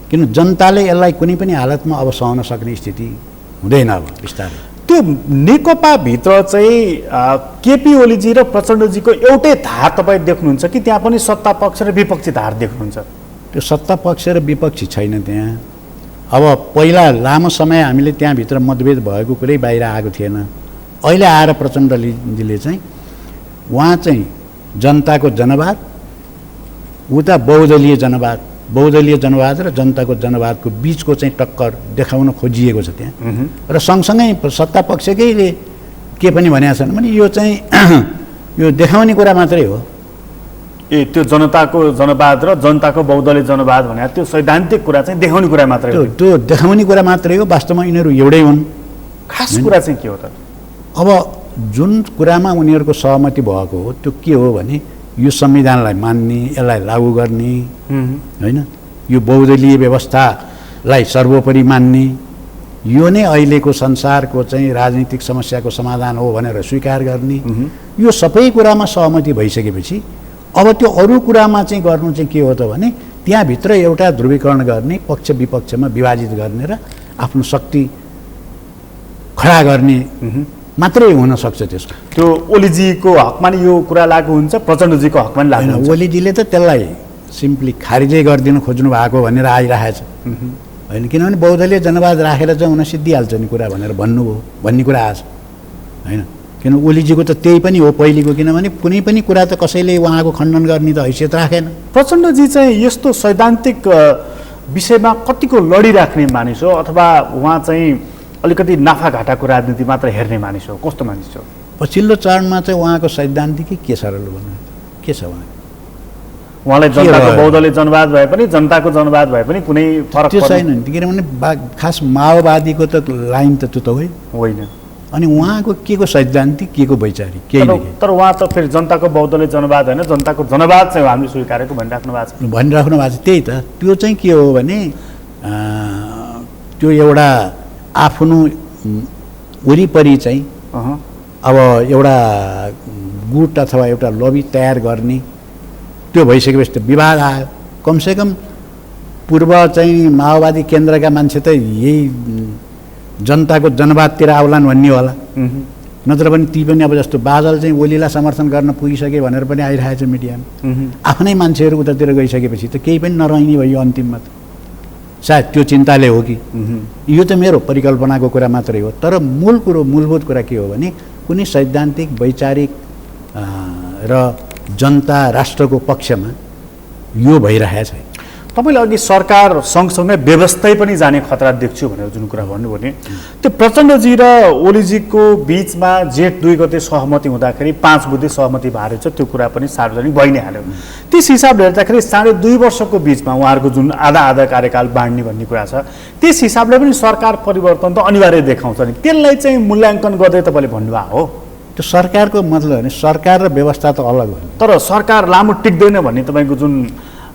किन जनताले यसलाई कुनै पनि हालतमा अब सहन सक्ने स्थिति हुँदैन। अब बिस्तारै त्यो नेकपाभित्र चाहिँ केपी ओलीजी र प्रचण्डजीको एउटै धार तपाईँ देख्नुहुन्छ कि त्यहाँ पनि सत्ता पक्ष र विपक्षी धार देख्नुहुन्छ? त्यो सत्ता पक्ष र विपक्षी छैन त्यहाँ। अब पहिला लामो समय हामीले त्यहाँभित्र मतभेद भएको कुरै बाहिर आएको थिएन। अहिले आएर प्रचण्डजीले चाहिँ उहाँ चाहिँ जनताको जनवाद, उता बहुदलीय जनवाद र जनताको जनवादको बिचको चाहिँ टक्कर देखाउन खोजिएको छ त्यहाँ। र सँगसँगै सत्ता पक्षकैले के पनि भनेका छन् भने यो चाहिँ यो देखाउने कुरा मात्रै हो। त्यो जनताको जनवाद र जनताको बहुदलीय जनवाद भने त्यो सैद्धान्तिक कुरा चाहिँ देखाउने कुरा मात्रै हो। त्यो देखाउने कुरा मात्रै हो। वास्तवमा यिनीहरू एउटै हुन्। खास कुरा चाहिँ के हो त? अब जुन कुरामा उनीहरूको सहमति भएको हो त्यो के हो भने यो संविधानलाई मान्ने, यसलाई लागू गर्ने, होइन, यो बहुदलीय व्यवस्थालाई सर्वोपरि मान्ने, यो नै अहिलेको संसारको चाहिँ राजनीतिक समस्याको समाधान हो भनेर स्वीकार गर्ने, यो सबै कुरामा सहमति भइसकेपछि अब त्यो अरू कुरामा चाहिँ गर्नु चाहिँ के हो त भने त्यहाँभित्र एउटा ध्रुवीकरण गर्ने, पक्ष विपक्षमा विभाजित गर्ने र आफ्नो शक्ति खडा गर्ने मात्रै हुन सक्छ। त्यसको त्यो ओलीजीको हकमा नि यो कुरा लागू हुन्छ, प्रचण्डजीको हकमा नि लागू हुन्छ। ओलीजीले त त्यसलाई सिम्पली खारिजै गरिदिनु खोज्नु भएको भनेर आइरहेछ, होइन, किनभने बहुदलीय जनवाद राखेर चाहिँ हुन सिद्धिहाल्छ नि कुरा भनेर भन्ने कुरा आछ, होइन। किन ओलीजीको त त्यही पनि हो पहिलेको, किनभने कुनै पनि कुरा त कसैले उहाँको खण्डन गर्ने त हैसियत राखेन। प्रचण्डजी चाहिँ यस्तो सैद्धान्तिक विषयमा कतिको लडिराख्ने मानिस हो अथवा उहाँ चाहिँ अलिकति नाफाघाटाको राजनीति मात्र हेर्ने मानिस हो? कस्तो मानिस हो? पछिल्लो चरणमा चाहिँ उहाँको सैद्धान्तिकै के छ र भन्नु, के छ उहाँलाई जनताको बहुदलीय जनवाद भए पनि जनताको जनवाद भए पनि कुनै फरक त्यो छैन नि, किनभने खास माओवादीको त लाइन त त्यो त होइन। अनि उहाँको के को सैद्धान्तिक, के को वैचारिक केही नहीं। तर उहाँ त फेरि जनताको बहुदलीय जनवाद होइन, जनताको जनवाद चाहिँ हामीले स्वीकारेको भनिराख्नु भएको छ। त्यही त, त्यो चाहिँ के हो भने त्यो एउटा आफ्नो वरिपरि चाहिँ अब एउटा गुट अथवा एउटा लबी तयार गर्ने, त्यो भइसकेपछि त विवाद आयो। कमसेकम पूर्व चाहिँ माओवादी केन्द्रका मान्छे त यही जनताको जनवादतिर आउलान् भन्ने होला, नत्र पनि ती पनि अब जस्तो बादल चाहिँ ओलीलाई समर्थन गर्न पुगिसके भनेर पनि आइरहेछ मिडियामा। आफ्नै मान्छेहरू उतातिर गइसकेपछि त केही पनि नरहिने भयो अन्तिममा त। सायद त्यो चिन्ताले हो कि, यो त मेरो परिकल्पनाको कुरा मात्रै हो। तर मूलभूत कुरा के हो भने कुनै सैद्धान्तिक, वैचारिक र जनता राष्ट्रको पक्षमा यो भइरहेछ। तपाईँले अघि सरकार सँगसँगै व्यवस्था पनि जाने खतरा देख्छु भनेर जुन कुरा भन्नुभयो नि, त्यो प्रचण्डजी र ओलीजीको बिचमा जेठ 2 गते सहमति हुँदाखेरि 5 बुँदे सहमति भएर छ, त्यो कुरा पनि सार्वजनिक भइ नै हाल्यो। त्यस हिसाबले हेर्दाखेरि 2.5 वर्षको बिचमा उहाँहरूको जुन आधा कार्यकाल बाँड्ने भन्ने कुरा छ, त्यस हिसाबले पनि सरकार परिवर्तन त अनिवार्य देखाउँछ नि, त्यसलाई चाहिँ मूल्याङ्कन गर्दै तपाईँले भन्नुभएको हो। त्यो सरकारको मतलब भने सरकार र व्यवस्था त अलग हो, तर सरकार लामो टिक्दैन भन्ने तपाईँको जुन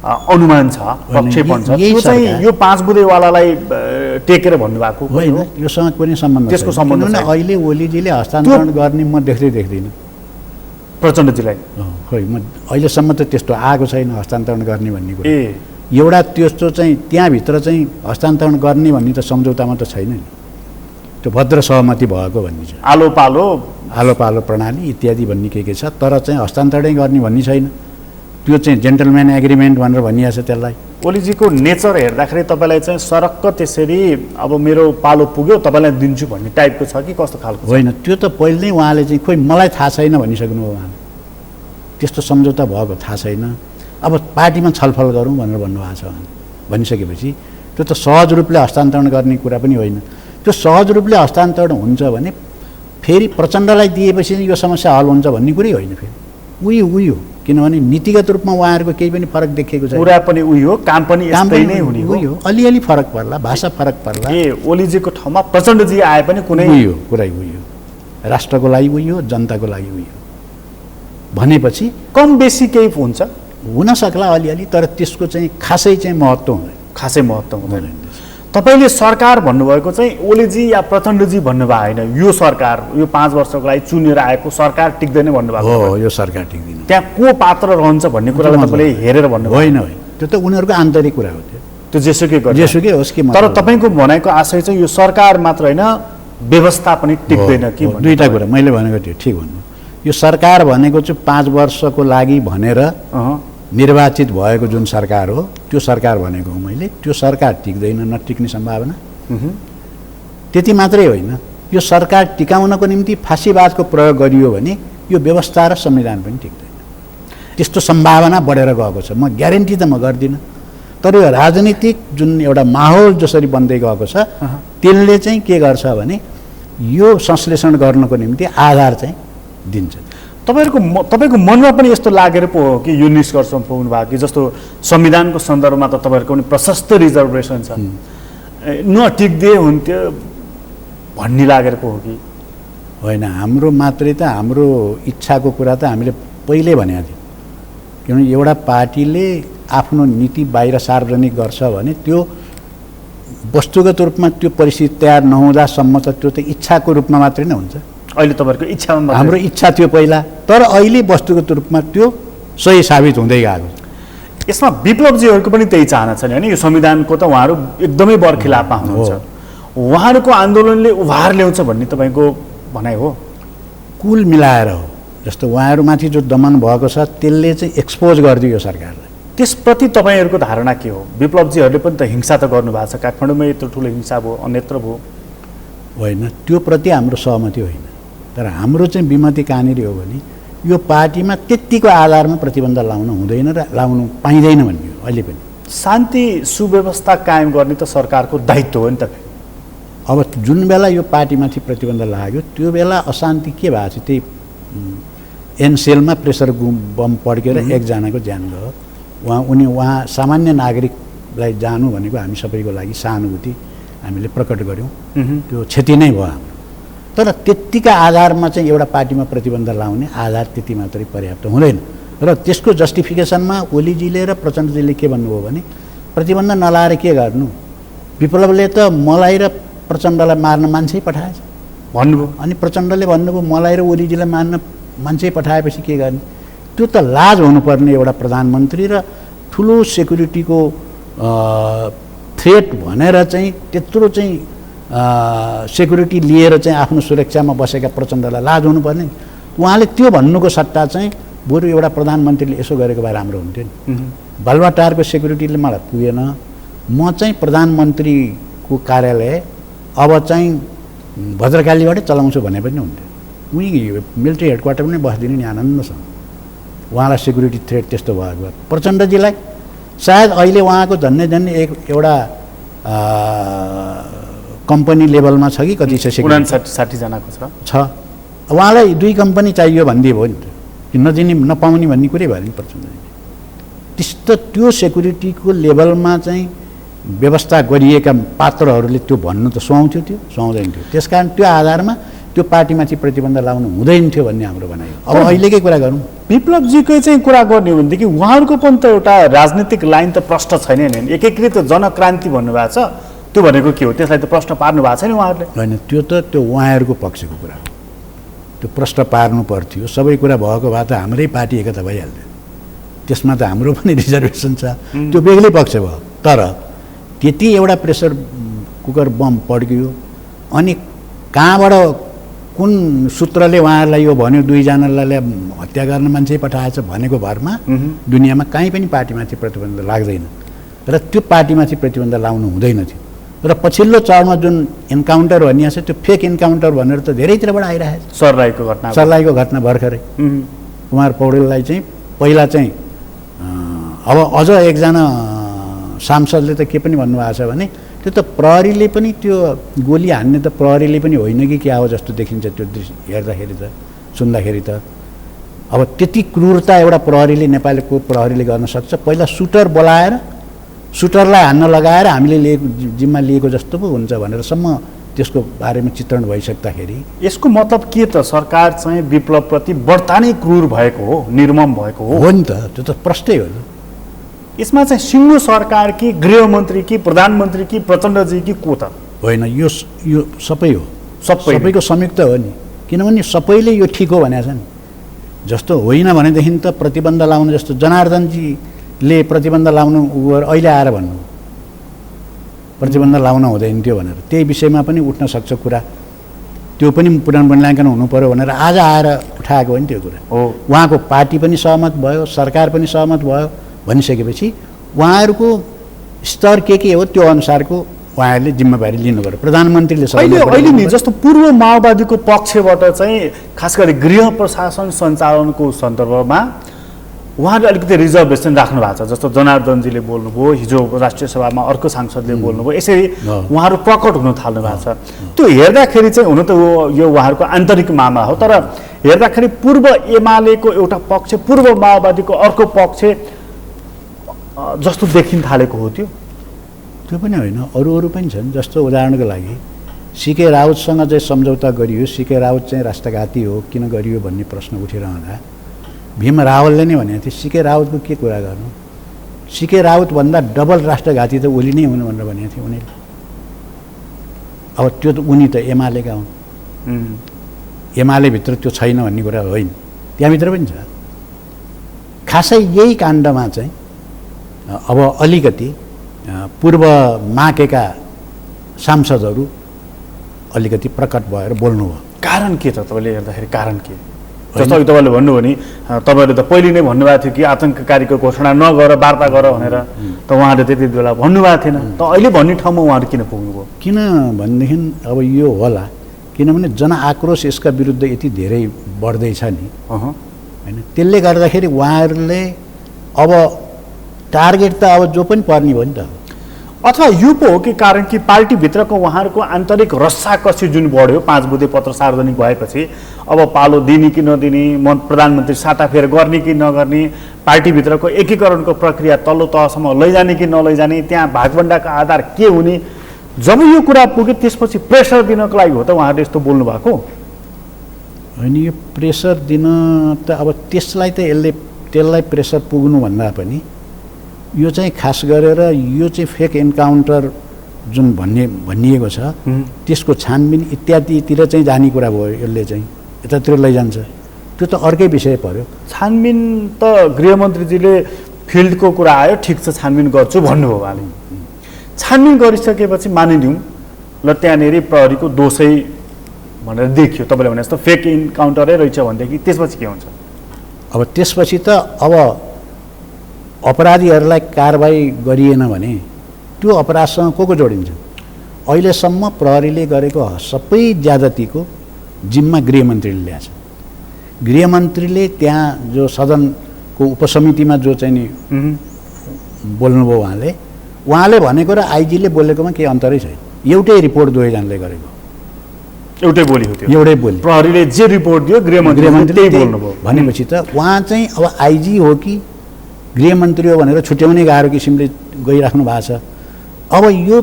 अनुमान छ, प्रक्षेपण छ, त्यो चाहिँ यो 5 बुँदेवालालाई टेकेर भन्नुभएको होइन। योसँग कुनै सम्बन्ध त्यसको सम्बन्ध छैन। अहिले ओलीजीले हस्तान्तरण गर्ने म देख्दिनँ प्रचण्डजीलाई। खोइ म अहिलेसम्म त त्यस्तो आएको छैन हस्तान्तरण गर्ने भन्ने कुरा। एउटा त्यस्तो चाहिँ त्यहाँभित्र चाहिँ हस्तान्तरण गर्ने भन्ने त सम्झौतामा त छैन नि, त्यो भद्र सहमति भएको भन्ने छ। आलो पालो प्रणाली इत्यादि भन्ने के छ, तर चाहिँ हस्तान्तरणै गर्ने भन्ने छैन। त्यो चाहिँ जेन्टलम्यान एग्रिमेन्ट भनेर भनिएको छ त्यसलाई। ओलीजीको नेचर हेर्दाखेरि तपाईँलाई चाहिँ सरक्क त्यसरी अब मेरो पालो पुग्यो तपाईँलाई दिन्छु भन्ने टाइपको छ कि कस्तो खालको? होइन, त्यो त पहिले नै उहाँले चाहिँ खोइ मलाई थाहा छैन भनिसक्नु हो। उहाँले त्यस्तो सम्झौता भएको थाहा छैन, अब पार्टीमा छलफल गरौँ भनेर भन्नुभएको छ। भनिसकेपछि त्यो त सहज रूपले हस्तान्तरण गर्ने कुरा पनि होइन। त्यो सहज रूपले हस्तान्तरण हुन्छ भने फेरि प्रचण्डलाई दिएपछि यो समस्या हल हुन्छ भन्ने कुरै होइन। फेरि उही हो, किनभने नीतिगत रूपमा उहाँहरूको केही पनि फरक देखिएको छैन। कुरा पनि उही हो, काम पनि यस्तै नै हुने हो। अलिअलि फरक पर्ला, भाषा फरक पर्ला। ओलीजीको ठाउँमा प्रचण्डजी आए पनि कुनै उही हो, कुरै उही हो, राष्ट्रको लागि उही हो, जनताको लागि उही हो भनेपछि कम बेसी केही हुन्छ, हुन सक्ला अलिअलि, तर त्यसको चाहिँ खासै चाहिँ महत्त्व हुँदैन। तपाईँले सरकार भन्नुभएको चाहिँ ओलीजी या प्रचण्डजी भन्नुभएको होइन, यो सरकार, यो 5 वर्षको लागि चुनेर आएको सरकार टिक्दैन भन्नुभएको हो। यो सरकार टिक्दैन, त्यहाँ को पात्र रहन्छ भन्ने कुरालाई तपाईँले हेरेर भन्नुभयो? होइन, त्यो त उनीहरूको आन्तरिक कुरा हो। त्यो जेसुकै होस् कि, तर तपाईँको भनाइको आशय चाहिँ यो सरकार मात्र होइन, व्यवस्था पनि टिक्दैन कि? दुईटा कुरा मैले भनेको त्यो ठिक भन्नु। यो सरकार भनेको चाहिँ 5 वर्षको लागि भनेर निर्वाचित भएको जुन सरकार हो त्यो सरकार भनेको हो मैले। त्यो सरकार टिक्दैन, नटिक्ने सम्भावना। त्यति मात्रै होइन, यो सरकार टिकाउनको निम्ति फाँसीवादको प्रयोग गरियो भने यो व्यवस्था र संविधान पनि टिक्दैन। त्यस्तो सम्भावना बढेर गएको छ। म ग्यारेन्टी त म गर्दिनँ, तर यो राजनीतिक जुन एउटा माहौल जसरी बन्दै गएको छ त्यसले चाहिँ के गर्छ भने यो संश्लेषण गर्नको निम्ति आधार चाहिँ दिन्छ। तपाईँको मनमा पनि यस्तो लागेर पो हो कि यो निष्कर्षमा पुग्नु भयो कि जस्तो संविधानको सन्दर्भमा त तपाईँहरूको पनि प्रशस्त रिजर्भेसन छ, नटिक्दै हुन्थ्यो भन्ने लागेको हो कि होइन? हाम्रो मात्रै त हाम्रो इच्छाको कुरा त हामीले पहिल्यै भनेको थियौँ। किनभने एउटा पार्टीले आफ्नो नीति बाहिर सार्वजनिक गर्छ भने त्यो वस्तुगत रूपमा त्यो परिस्थिति तयार नहुँदासम्म त त्यो त इच्छाको रूपमा मात्रै नै हुन्छ। अहिले तपाईँहरूको इच्छामा हाम्रो इच्छा थियो पहिला, तर अहिले वस्तुगत रूपमा त्यो सही साबित हुँदै गएको छ। यसमा विप्लवजीहरूको पनि त्यही चाहना छ नि होइन? यो संविधानको त उहाँहरू एकदमै बरखिलाफमा हुनुहुन्छ। उहाँहरूको आन्दोलनले उभार ल्याउँछ भन्ने तपाईँको भनाइ हो? कुल मिलाएर हो। जस्तो उहाँहरूमाथि जो दमन भएको छ त्यसले चाहिँ एक्सपोज गरिदियो यो सरकारलाई। त्यसप्रति तपाईँहरूको धारणा के हो? विप्लवजीहरूले पनि त हिंसा त गर्नुभएको छ, काठमाडौँमै यत्रो ठुलो हिंसा भयो, अन्यत्र भयो। होइन, त्यो प्रति हाम्रो सहमति होइन। तर हाम्रो चाहिँ विमति कहाँनिर हो भने यो पार्टीमा त्यत्तिको आधारमा प्रतिबन्ध लाउन हुँदैन र लाउनु पाइँदैन भन्ने हो। अहिले पनि शान्ति सुव्यवस्था कायम गर्ने त सरकारको दायित्व हो नि त। अब जुन बेला यो पार्टीमाथि प्रतिबन्ध लाग्यो त्यो बेला अशान्ति के भएको थियो? त्यही एनसेलमा प्रेसर बम पड्केर एकजनाको ज्यान गयो। उहाँ सामान्य नागरिकलाई जानु भनेको हामी सबैको लागि सहानुभूति हामीले प्रकट गऱ्यौँ। त्यो क्षति नै भयो हाम्रो। तर त्यत्तिका आधारमा चाहिँ एउटा पार्टीमा प्रतिबन्ध लाउने आधार त्यति मात्रै पर्याप्त हुँदैन। र त्यसको जस्टिफिकेसनमा ओलीजीले र प्रचण्डजीले के भन्नुभयो भने प्रतिबन्ध नलाएर के गर्नु, विप्लवले त मलाई र प्रचण्डलाई मार्न मान्छे पठाएछ भन्नुभयो। अनि प्रचण्डले भन्नुभयो मलाई र ओलीजीलाई मार्न मान्छे पठाएपछि के गर्ने? त्यो त लाज हुनुपर्ने एउटा प्रधानमन्त्री र ठुलो सेक्युरिटीको थ्रेट भनेर चाहिँ त्यत्रो चाहिँ सेक्युरिटी लिएर चाहिँ आफ्नो सुरक्षामा बसेका प्रचण्डलाई लाज हुनुपर्ने। उहाँले त्यो भन्नुको सट्टा चाहिँ बरु एउटा प्रधानमन्त्रीले यसो गरेको भए राम्रो हुन्थ्यो नि। बालुवाटारको सेक्युरिटीले मलाई पुगेन, म चाहिँ प्रधानमन्त्रीको कार्यालय अब चाहिँ भद्रकालीबाटै चलाउँछु भने पनि हुन्थ्यो। उही मिलिट्री हेडक्वार्टर पनि बसिदिनु नि आनन्दसँग। उहाँलाई सेक्युरिटी थ्रेट त्यस्तो भएको भए प्रचण्डजीलाई सायद अहिले उहाँको झन्डै एउटा कम्पनी लेभलमा छ कि कति छ, 59-60जनाको छ। उहाँलाई 2 कम्पनी चाहियो भनिदियो भयो नि त, नदिने नपाउने भन्ने कुरै भयो नि प्रचण्डजीले। त्यस्तो त्यो सेक्युरिटीको लेभलमा चाहिँ व्यवस्था गरिएका पात्रहरूले त्यो भन्नु त सुहाउँथ्यो? त्यो सुहाउँदैन थियो। त्यस कारण त्यो आधारमा त्यो पार्टीमाथि प्रतिबन्ध लाउनु हुँदैन थियो भन्ने हाम्रो भनाइ हो। अब अहिलेकै कुरा गरौँ, विप्लवजीकै चाहिँ कुरा गर्ने हो भनेदेखि उहाँहरूको पनि त एउटा राजनीतिक लाइन त प्रष्ट छैन नि। एकीकृत जनक्रान्ति भन्नुभएको छ, त्यो भनेको के हो? त्यसलाई त प्रश्न पार्नु भएको छैन उहाँहरूले। होइन, त्यो उहाँहरूको पक्षको कुरा हो। त्यो प्रश्न पार्नु पर्थ्यो। सबै कुरा भएको भए त हाम्रै पार्टी एकता भइहाल्थ्यो। त्यसमा त हाम्रो पनि रिजर्भेसन छ, त्यो बेग्लै पक्ष भयो। तर त्यति एउटा प्रेसर कुकर बम पड्कियो अनि कहाँबाट कुन सूत्रले उहाँहरूलाई यो भन्यो 2 जनालाई हत्या गर्न मान्छे पठाएछ भनेको भरमा दुनियाँमा कहीँ पनि पार्टीमाथि प्रतिबन्ध लाग्दैन र त्यो पार्टीमाथि प्रतिबन्ध लाउनु हुँदैन थियो। र पछिल्लो चरणमा जुन इन्काउन्टर भनिएको छ त्यो फेक इन्काउन्टर भनेर त धेरैतिरबाट आइरहेको छ। सर्लाहीको घटना भर्खरै कुमार पौडेललाई चाहिँ पहिला चाहिँ अब अझ एकजना सांसदले त के पनि भन्नुभएको छ भने त्यो त प्रहरीले पनि त्यो गोली हान्ने त प्रहरीले पनि होइन कि क्या हो जस्तो देखिन्छ त्यो दृश्य हेर्दाखेरि त, सुन्दाखेरि त। अब त्यति क्रूरता एउटा प्रहरीले, नेपालको प्रहरीले गर्न सक्छ? पहिला सुटर बोलाएर सुटरलाई हान्न लगाएर हामीले जिम्मा लिएको जस्तो पो हुन्छ भनेरसम्म त्यसको बारेमा चित्रण भइसक्दाखेरि यसको मतलब के त? सरकार चाहिँ विप्लवप्रति बढ्ता नै क्रूर भएको हो, निर्मम भएको हो नि त? त्यो त प्रष्टै हो। यसमा चाहिँ सिङ्गो सरकार कि गृहमन्त्री कि प्रधानमन्त्री कि प्रचण्डजी कि को त? होइन, यो सबै हो, सबैको संयुक्त हो नि। किनभने सबैले यो ठिक हो भनेको छ नि। जस्तो होइन भनेदेखि त प्रतिबन्ध लाउनु, जस्तो जनार्दनजीले प्रतिबन्ध लाउनु अहिले आएर भन्नु प्रतिबन्ध लाउन हुँदैन थियो भनेर, त्यही विषयमा पनि उठ्न सक्छ कुरा। त्यो पनि पुनर्मूल्याङ्कन हुनु पर्यो भनेर आज आएर उठाएको हो नि त्यो कुरा। उहाँको पार्टी पनि सहमत भयो, सरकार पनि सहमत भयो भनिसकेपछि उहाँहरूको स्तर के हो त्यो अनुसारको उहाँहरूले जिम्मेवारी लिनु पर्यो। प्रधानमन्त्रीले अहिले नि जस्तो पूर्व माओवादीको पक्षबाट चाहिँ खास गरी गृह प्रशासन सञ्चालनको सन्दर्भमा उहाँले अलिकति रिजर्भेसन राख्नु भएको छ। जस्तो जनार्दनजीले बोल्नुभयो, हिजो राष्ट्रिय सभामा अर्को सांसदले बोल्नुभयो, यसरी उहाँहरू प्रकट हुन थाल्नु भएको छ। त्यो हेर्दाखेरि चाहिँ हुन त यो उहाँहरूको आन्तरिक मामला हो, तर हेर्दाखेरि पूर्व एमालेको एउटा पक्ष, पूर्व माओवादीको अर्को पक्ष जस्तो देखिन थालेको हो। त्यो पनि होइन, अरू पनि छन्। जस्तो उदाहरणको लागि सीके राउतसँग चाहिँ सम्झौता गरियो, सीके राउत चाहिँ राष्ट्रघाती हो, किन गरियो भन्ने प्रश्न उठिरहँदा भीम रावलले नै भनेको थियो सीके राउतको के कुरा गर्नु, सीके राउतभन्दा डबल राष्ट्रघाती त ओली नै हुनु भनेर भनेको थियो उनीले। अब त्यो त उनी त एमालेका हुन्, एमालेभित्र त्यो छैन भन्ने कुरा होइन, त्यहाँभित्र पनि छ। खासै यही काण्डमा चाहिँ अब अलिकति पूर्व माकेका सांसदहरू अलिकति प्रकट भएर बोल्नुभयो। कारण के छ तपाईँले हेर्दाखेरि, कारण के? जस्तो अघि तपाईँले भन्नुभयो नि, तपाईँले त पहिले नै भन्नुभएको थियो कि आतङ्ककारीको घोषणा नगर, वार्ता गर भनेर, त उहाँले त्यति बेला भन्नुभएको थिएन, त अहिले भन्ने ठाउँमा उहाँहरू किन पुग्नुभयो? किन भनेदेखि अब यो होला किनभने जनआक्रोश यसका विरुद्ध यति धेरै बढ्दैछ नि होइन, त्यसले गर्दाखेरि उहाँहरूले अब टार्गेट त अब जो पनि पर्ने भयो नि त। अथवा यो पो हो कि कारण कि पार्टीभित्रको उहाँहरूको आन्तरिक रस्साकसी जुन बढ्यो 5 बुँदे पत्र सार्वजनिक भएपछि अब पालो दिने कि नदिने, प्रधानमन्त्री साटाफेर गर्ने कि नगर्ने, पार्टीभित्रको एकीकरणको प्रक्रिया तल्लो तहसम्म लैजाने कि नलैजाने, त्यहाँ भागभण्डाको आधार के हुने, जब यो कुरा पुग्यो त्यसपछि प्रेसर दिनको लागि हो त उहाँहरूले यस्तो बोल्नु भएको होइन। यो प्रेसर दिन त अब त्यसलाई त त्यसलाई प्रेसर पुग्नुभन्दा पनि यो चाहिँ खास गरेर यो चाहिँ फेक एन्काउन्टर जुन भनिएको छ त्यसको छानबिन इत्यादितिर चाहिँ जाने कुरा भयो, यसले चाहिँ यतातिर लैजान्छ, त्यो त अर्कै विषय पर्यो। छानबिन त गृहमन्त्रीजीले फिल्डको कुरा आयो, ठिक छ छानबिन गर्छु भन्नुभयो उहाँले, छानबिन गरिसकेपछि मानिलिउँ ल त्यहाँनिर प्रहरीको दोषै भनेर देखियो, तपाईँले भने जस्तो फेक इन्काउन्टरै रहेछ भनेदेखि त्यसपछि के हुन्छ? अब त्यसपछि त अब अपराधीहरूलाई कारबाही गरिएन भने त्यो अपराधसँग को जोडिन्छ? अहिलेसम्म प्रहरीले गरेको सबै ज्यादतीको जिम्मा गृहमन्त्रीले ल्याएछ। गृहमन्त्रीले त्यहाँ जो सदनको उपसमितिमा जो चाहिँ नि बोल्नुभयो उहाँले भनेको र आइजीले बोलेकोमा केही अन्तरै छैन, एउटै रिपोर्ट दुवैजनाले गरेको, एउटै बोली हो त्यो, एउटै बोली। प्रहरीले जे रिपोर्ट दियो गृहमन्त्रीले त्यही बोल्नुभयो भनेपछि त उहाँ चाहिँ अब आइजी हो कि गृहमन्त्री हो भनेर छुट्याउने गाह्रो किसिमले गइराख्नु भएको छ। अब यो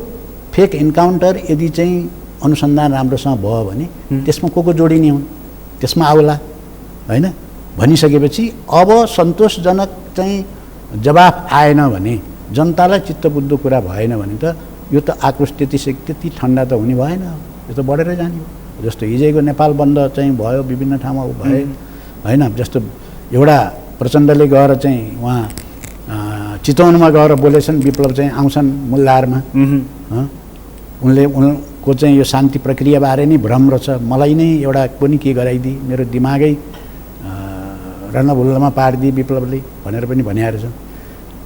फेक इन्काउन्टर यदि चाहिँ अनुसन्धान राम्रोसँग भयो भने त्यसमा को जोडिने हुन्, त्यसमा आउला होइन भनिसकेपछि अब सन्तोषजनक चाहिँ जवाफ आएन भने, जनतालाई चित्तबुझ्दो कुरा भएन भने त यो त आक्रोश त्यति ठन्डा त हुने भएन, यो त बढेरै जाने हो। जस्तो हिजैको नेपाल बन्द चाहिँ भयो, विभिन्न ठाउँमा भए होइन, जस्तो एउटा प्रचण्डले गएर चाहिँ उहाँ चितवनमा गएर बोलेछन्, विप्लव चाहिँ आउँछन् मूल्याधारमा, उनको चाहिँ यो शान्ति प्रक्रियाबारे नै भ्रम रहेछ, मलाई नै एउटा पनि के गराइदिए, मेरो दिमागै रणभुल्लमा पारिदिए विप्लवले भनेर पनि भनिआएर छ।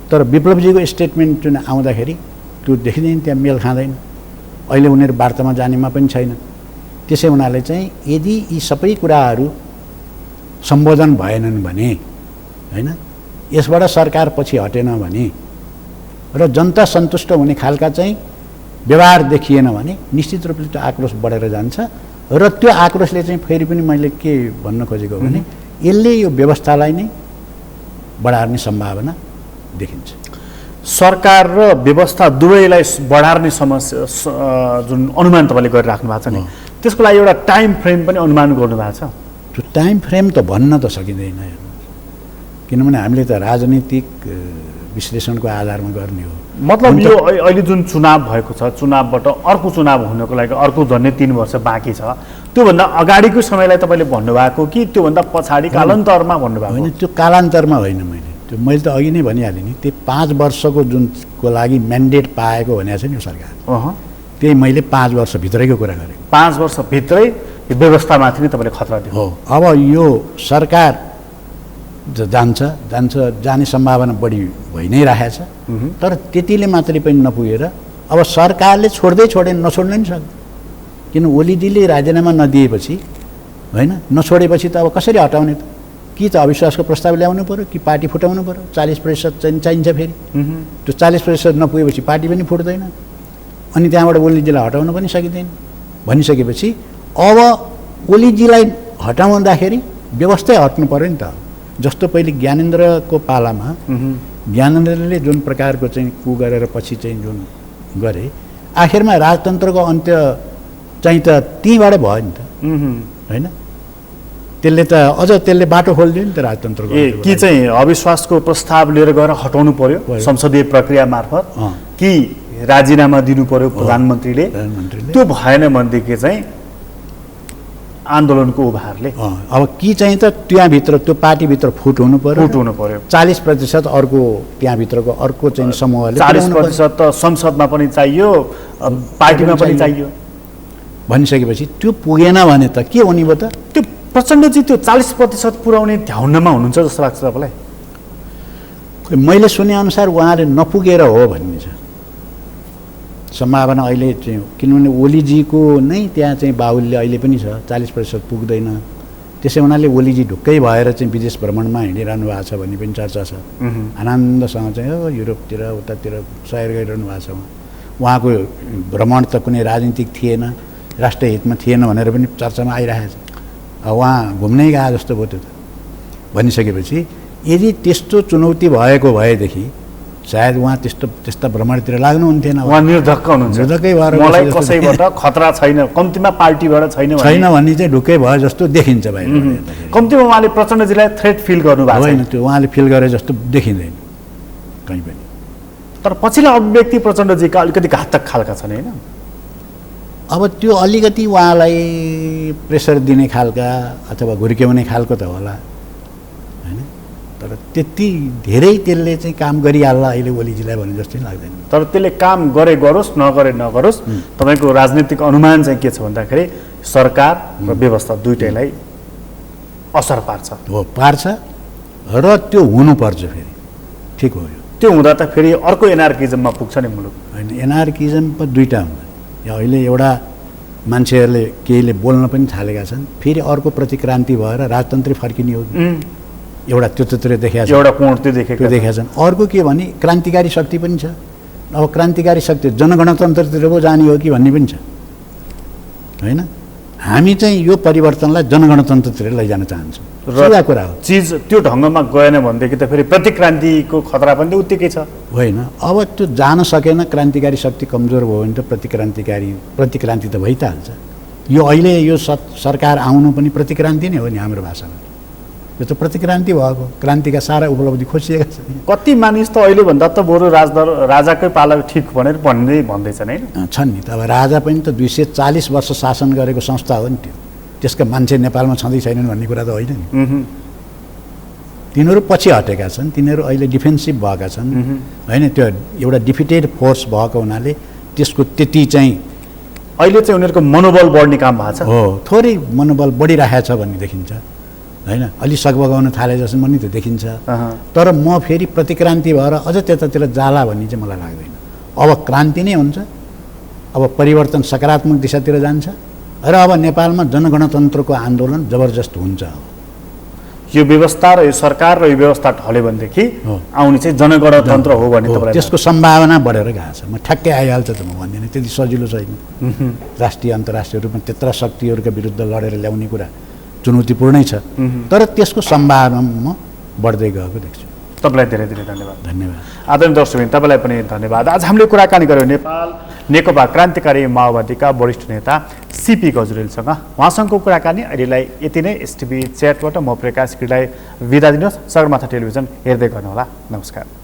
तर विप्लवजीको स्टेटमेन्ट जुन आउँदाखेरि त्यो देखिँदैन, त्यहाँ मेल खाँदैन, अहिले उनीहरू वार्तामा जानेमा पनि छैन। त्यसै हुनाले चाहिँ यदि यी सबै कुराहरू सम्बोधन भएनन् भने होइन, यसबाट सरकार पछि हटेन भने र जनता सन्तुष्ट हुने खालका चाहिँ व्यवहार देखिएन भने निश्चित रूपले त्यो आक्रोश बढेर जान्छ। र त्यो आक्रोशले चाहिँ फेरि पनि मैले के भन्न खोजेको भने यसले यो व्यवस्थालाई नै बढार्ने सम्भावना देखिन्छ। सरकार र व्यवस्था दुवैलाई बढार्ने समस्या जुन अनुमान तपाईँले गरिराख्नु भएको छ नि, त्यसको लागि एउटा टाइम फ्रेम पनि अनुमान गर्नुभएको छ? त्यो टाइम फ्रेम त भन्न त सकिँदैन, किनभने हामीले त राजनीतिक विश्लेषणको आधारमा गर्ने हो। मतलब यो अहिले जुन चुनाव भएको छ, चुनावबाट अर्को चुनाव हुनको लागि अर्को झन्डै 3 वर्ष बाँकी छ, त्योभन्दा अगाडिको समयलाई तपाईँले भन्नुभएको कि त्योभन्दा पछाडि कालान्तरमा भन्नुभएको? होइन, त्यो कालान्तरमा होइन, मैले त अघि नै भनिहालेँ नि, त्यो 5 वर्षको जुनको लागि म्यान्डेट पाएको भनेको छ नि यो सरकार, त्यही मैले 5 वर्षभित्रैको कुरा गरेको। 5 वर्षभित्रै व्यवस्थामाथि नै तपाईँले खतरा दिनु हो। अब यो सरकार जाने सम्भावना बढी भइ नै राखेको छ, तर त्यतिले मात्रै पनि नपुगेर अब सरकारले नछोड्नै नि सक्छ, किन ओलीजीले राजीनामा नदिएपछि होइन, नछोडेपछि त अब कसरी हटाउने त? कि त अविश्वासको प्रस्ताव ल्याउनु पऱ्यो कि पार्टी फुटाउनु पऱ्यो, 40% चाहिन्छ फेरि, त्यो 40% नपुगेपछि पार्टी पनि फुट्दैन, अनि त्यहाँबाट ओलीजीलाई हटाउन पनि सकिँदैन। भनिसकेपछि अब ओलीजीलाई हटाउँदाखेरि व्यवस्थै हट्नु पऱ्यो नि त। जस्तो पहिले ज्ञानेन्द्रको पालामा ज्ञानेन्द्रले जुन प्रकारको चाहिँ कु गरेर पछि चाहिँ जुन गरे, आखिरमा राजतन्त्रको अन्त्य चाहिँ त त्यहीँबाट भयो नि त होइन त्यसले त अझ त्यसले बाटो खोलिदियो नि त राजतन्त्रको कि चाहिँ अविश्वासको प्रस्ताव लिएर गएर हटाउनु पर्यो संसदीय प्रक्रिया मार्फत कि राजीनामा दिनु पर्यो प्रधानमन्त्रीले त्यो भएन भनेदेखि चाहिँ आन्दोलनको उभारले अब कि चाहिँ त त्यहाँभित्र त्यो पार्टीभित्र फुट हुनु पर्यो 40% अर्को त्यहाँभित्रको अर्को चाहिँ समूहले 40% त संसदमा पनि चाहियो पार्टीमा पनि चाहियो भनिसकेपछि त्यो पुगेन भने त के हुने भयो त त्यो प्रचण्डजी त्यो 40% पुर्याउने ध्याउनमा हुनुहुन्छ जस्तो लाग्छ तपाईँलाई मैले सुनेअनुसार उहाँले नपुगेर हो भन्ने छ सम्भावना अहिले चाहिँ किनभने ओलीजीको नै त्यहाँ चाहिँ बाहुल्य अहिले पनि छ 40% पुग्दैन त्यसै हुनाले ओलीजी ढुक्कै भएर चाहिँ विदेश भ्रमणमा हिँडिरहनु भएको छ भन्ने पनि चर्चा छ आनन्दसँग चाहिँ हो युरोपतिर उतातिर सयर गरिरहनु भएको छ उहाँको भ्रमण त कुनै राजनीतिक थिएन राष्ट्रहितमा थिएन भनेर पनि चर्चामा आइरहेको छ उहाँ घुम्नै गए जस्तो भयो त्यो त भनिसकेपछि यदि त्यस्तो चुनौती भएको भएदेखि सायद उहाँ त्यस्ता भ्रमणतिर लाग्नुहुन्थेन उहाँ निर्धक्क हुनुहुन्छ निर्धक्कै भएर मलाई कसैबाट खतरा छैन कम्तीमा पार्टीबाट छैन भने चाहिँ ढुक्कै भयो जस्तो देखिन्छ भाइ कम्तीमा उहाँले प्रचण्डजीलाई थ्रेट फिल गर्नु भएको होइन त्यो उहाँले फिल गरे जस्तो देखिँदैन कहीँ पनि तर पछिल्लो अभिव्यक्ति प्रचण्डजीका अलिकति घातक खालका छन् होइन अब त्यो अलिकति उहाँलाई प्रेसर दिने खालका अथवा घुर्क्याउने खालको त होला होइन तर त्यति धेरै त्यसले चाहिँ काम गरिहाल्ला अहिले ओलीजीलाई भने जस्तै लाग्दैन तर त्यसले काम गरोस् नगरोस् तपाईँको राजनीतिक अनुमान चाहिँ के छ भन्दाखेरि सरकार र व्यवस्था दुइटैलाई असर पार्छ हो पार्छ र त्यो हुनुपर्छ फेरि ठिक हो यो त्यो हुँदा त फेरि अर्को एनार्किजममा पुग्छ नि मुलुक होइन एनार्किजम पनि दुईवटा हुन्छ यहाँ अहिले एउटा मान्छेहरूले केहीले बोल्न पनि थालेका छन् फेरि अर्को प्रतिक्रान्ति भएर राजतन्त्रै फर्किने हो एउटा त्योतिर देखाएको छ एउटा कोण त्यो देखेका छन् अर्को के भने क्रान्तिकारी शक्ति पनि छ अब क्रान्तिकारी शक्ति जनगणतन्त्रतिर पो जाने हो कि भन्ने पनि छ होइन हामी चाहिँ यो परिवर्तनलाई जनगणतन्त्रतिर लैजान चाहन्छौँ र कुरा हो चिज त्यो ढङ्गमा गएन भनेदेखि त फेरि प्रतिक्रान्तिको खतरा पनि त उत्तिकै छ होइन अब त्यो जान सकेन क्रान्तिकारी शक्ति कमजोर भयो भने त प्रतिक्रान्ति त भइ त हाल्छ यो अहिले यो सरकार आउनु पनि प्रतिक्रान्ति नै हो नि हाम्रो भाषामा यो त प्रतिक्रान्ति भएको क्रान्तिका सारा उपलब्धि खोजिएका छन् कति मानिस त अहिले भन्दा त बरु राजाकै पाला ठिक भनेर भन्दैछन् होइन छन् नि त अब राजा पनि त 240 वर्ष शासन गरेको संस्था हो नि त्यो त्यसका मान्छे नेपालमा छँदै छैनन् भन्ने कुरा त होइन नि तिनीहरू पछि हटेका छन् तिनीहरू अहिले डिफेन्सिभ भएका छन् होइन त्यो एउटा डिफिटेड फोर्स भएको हुनाले त्यसको त्यति चाहिँ अहिले चाहिँ उनीहरूको मनोबल बढ्ने काम भएको छ हो थोरै मनोबल बढिरहेको छ भन्ने देखिन्छ होइन अलि सकबगाउन थाले जस्तो पनि त देखिन्छ तर म फेरि प्रतिक्रान्ति भएर अझ त्यतातिर जाला भन्ने चाहिँ मलाई लाग्दैन अब क्रान्ति नै हुन्छ अब परिवर्तन सकारात्मक दिशातिर जान्छ र अब नेपालमा जनगणतन्त्रको आन्दोलन जबरजस्त हुन्छ यो व्यवस्था र यो सरकार र यो व्यवस्था ढल्यो भनेदेखि आउने चाहिँ जनगणतन्त्र हो भन्ने तपाईँलाई त्यसको सम्भावना बढेर गएको छ म ठ्याक्कै आइहाल्छ त म भन्दिनँ त्यति सजिलो छैन राष्ट्रिय अन्तर्राष्ट्रिय रूपमा त्यत्र शक्तिहरूका विरुद्ध लडेर ल्याउने कुरा चुनौतीपूर्णै छ तर त्यसको सम्भावना म बढ्दै गएको देख्छु तपाईँलाई धेरै धेरै धन्यवाद धन्यवाद आदरणीय दर्शकबिन तपाईँलाई पनि धन्यवाद आज हामीले कुराकानी गर्यौँ नेपाल नेकपा क्रान्तिकारी माओवादीका वरिष्ठ नेता सीपी गजुरेलसँग उहाँसँगको कुराकानी अहिलेलाई यति नै एसटिभी च्याटबाट म प्रकाश गिरीलाई बिदा दिनुहोस् सगरमाथा टेलिभिजन हेर्दै गर्नुहोला नमस्कार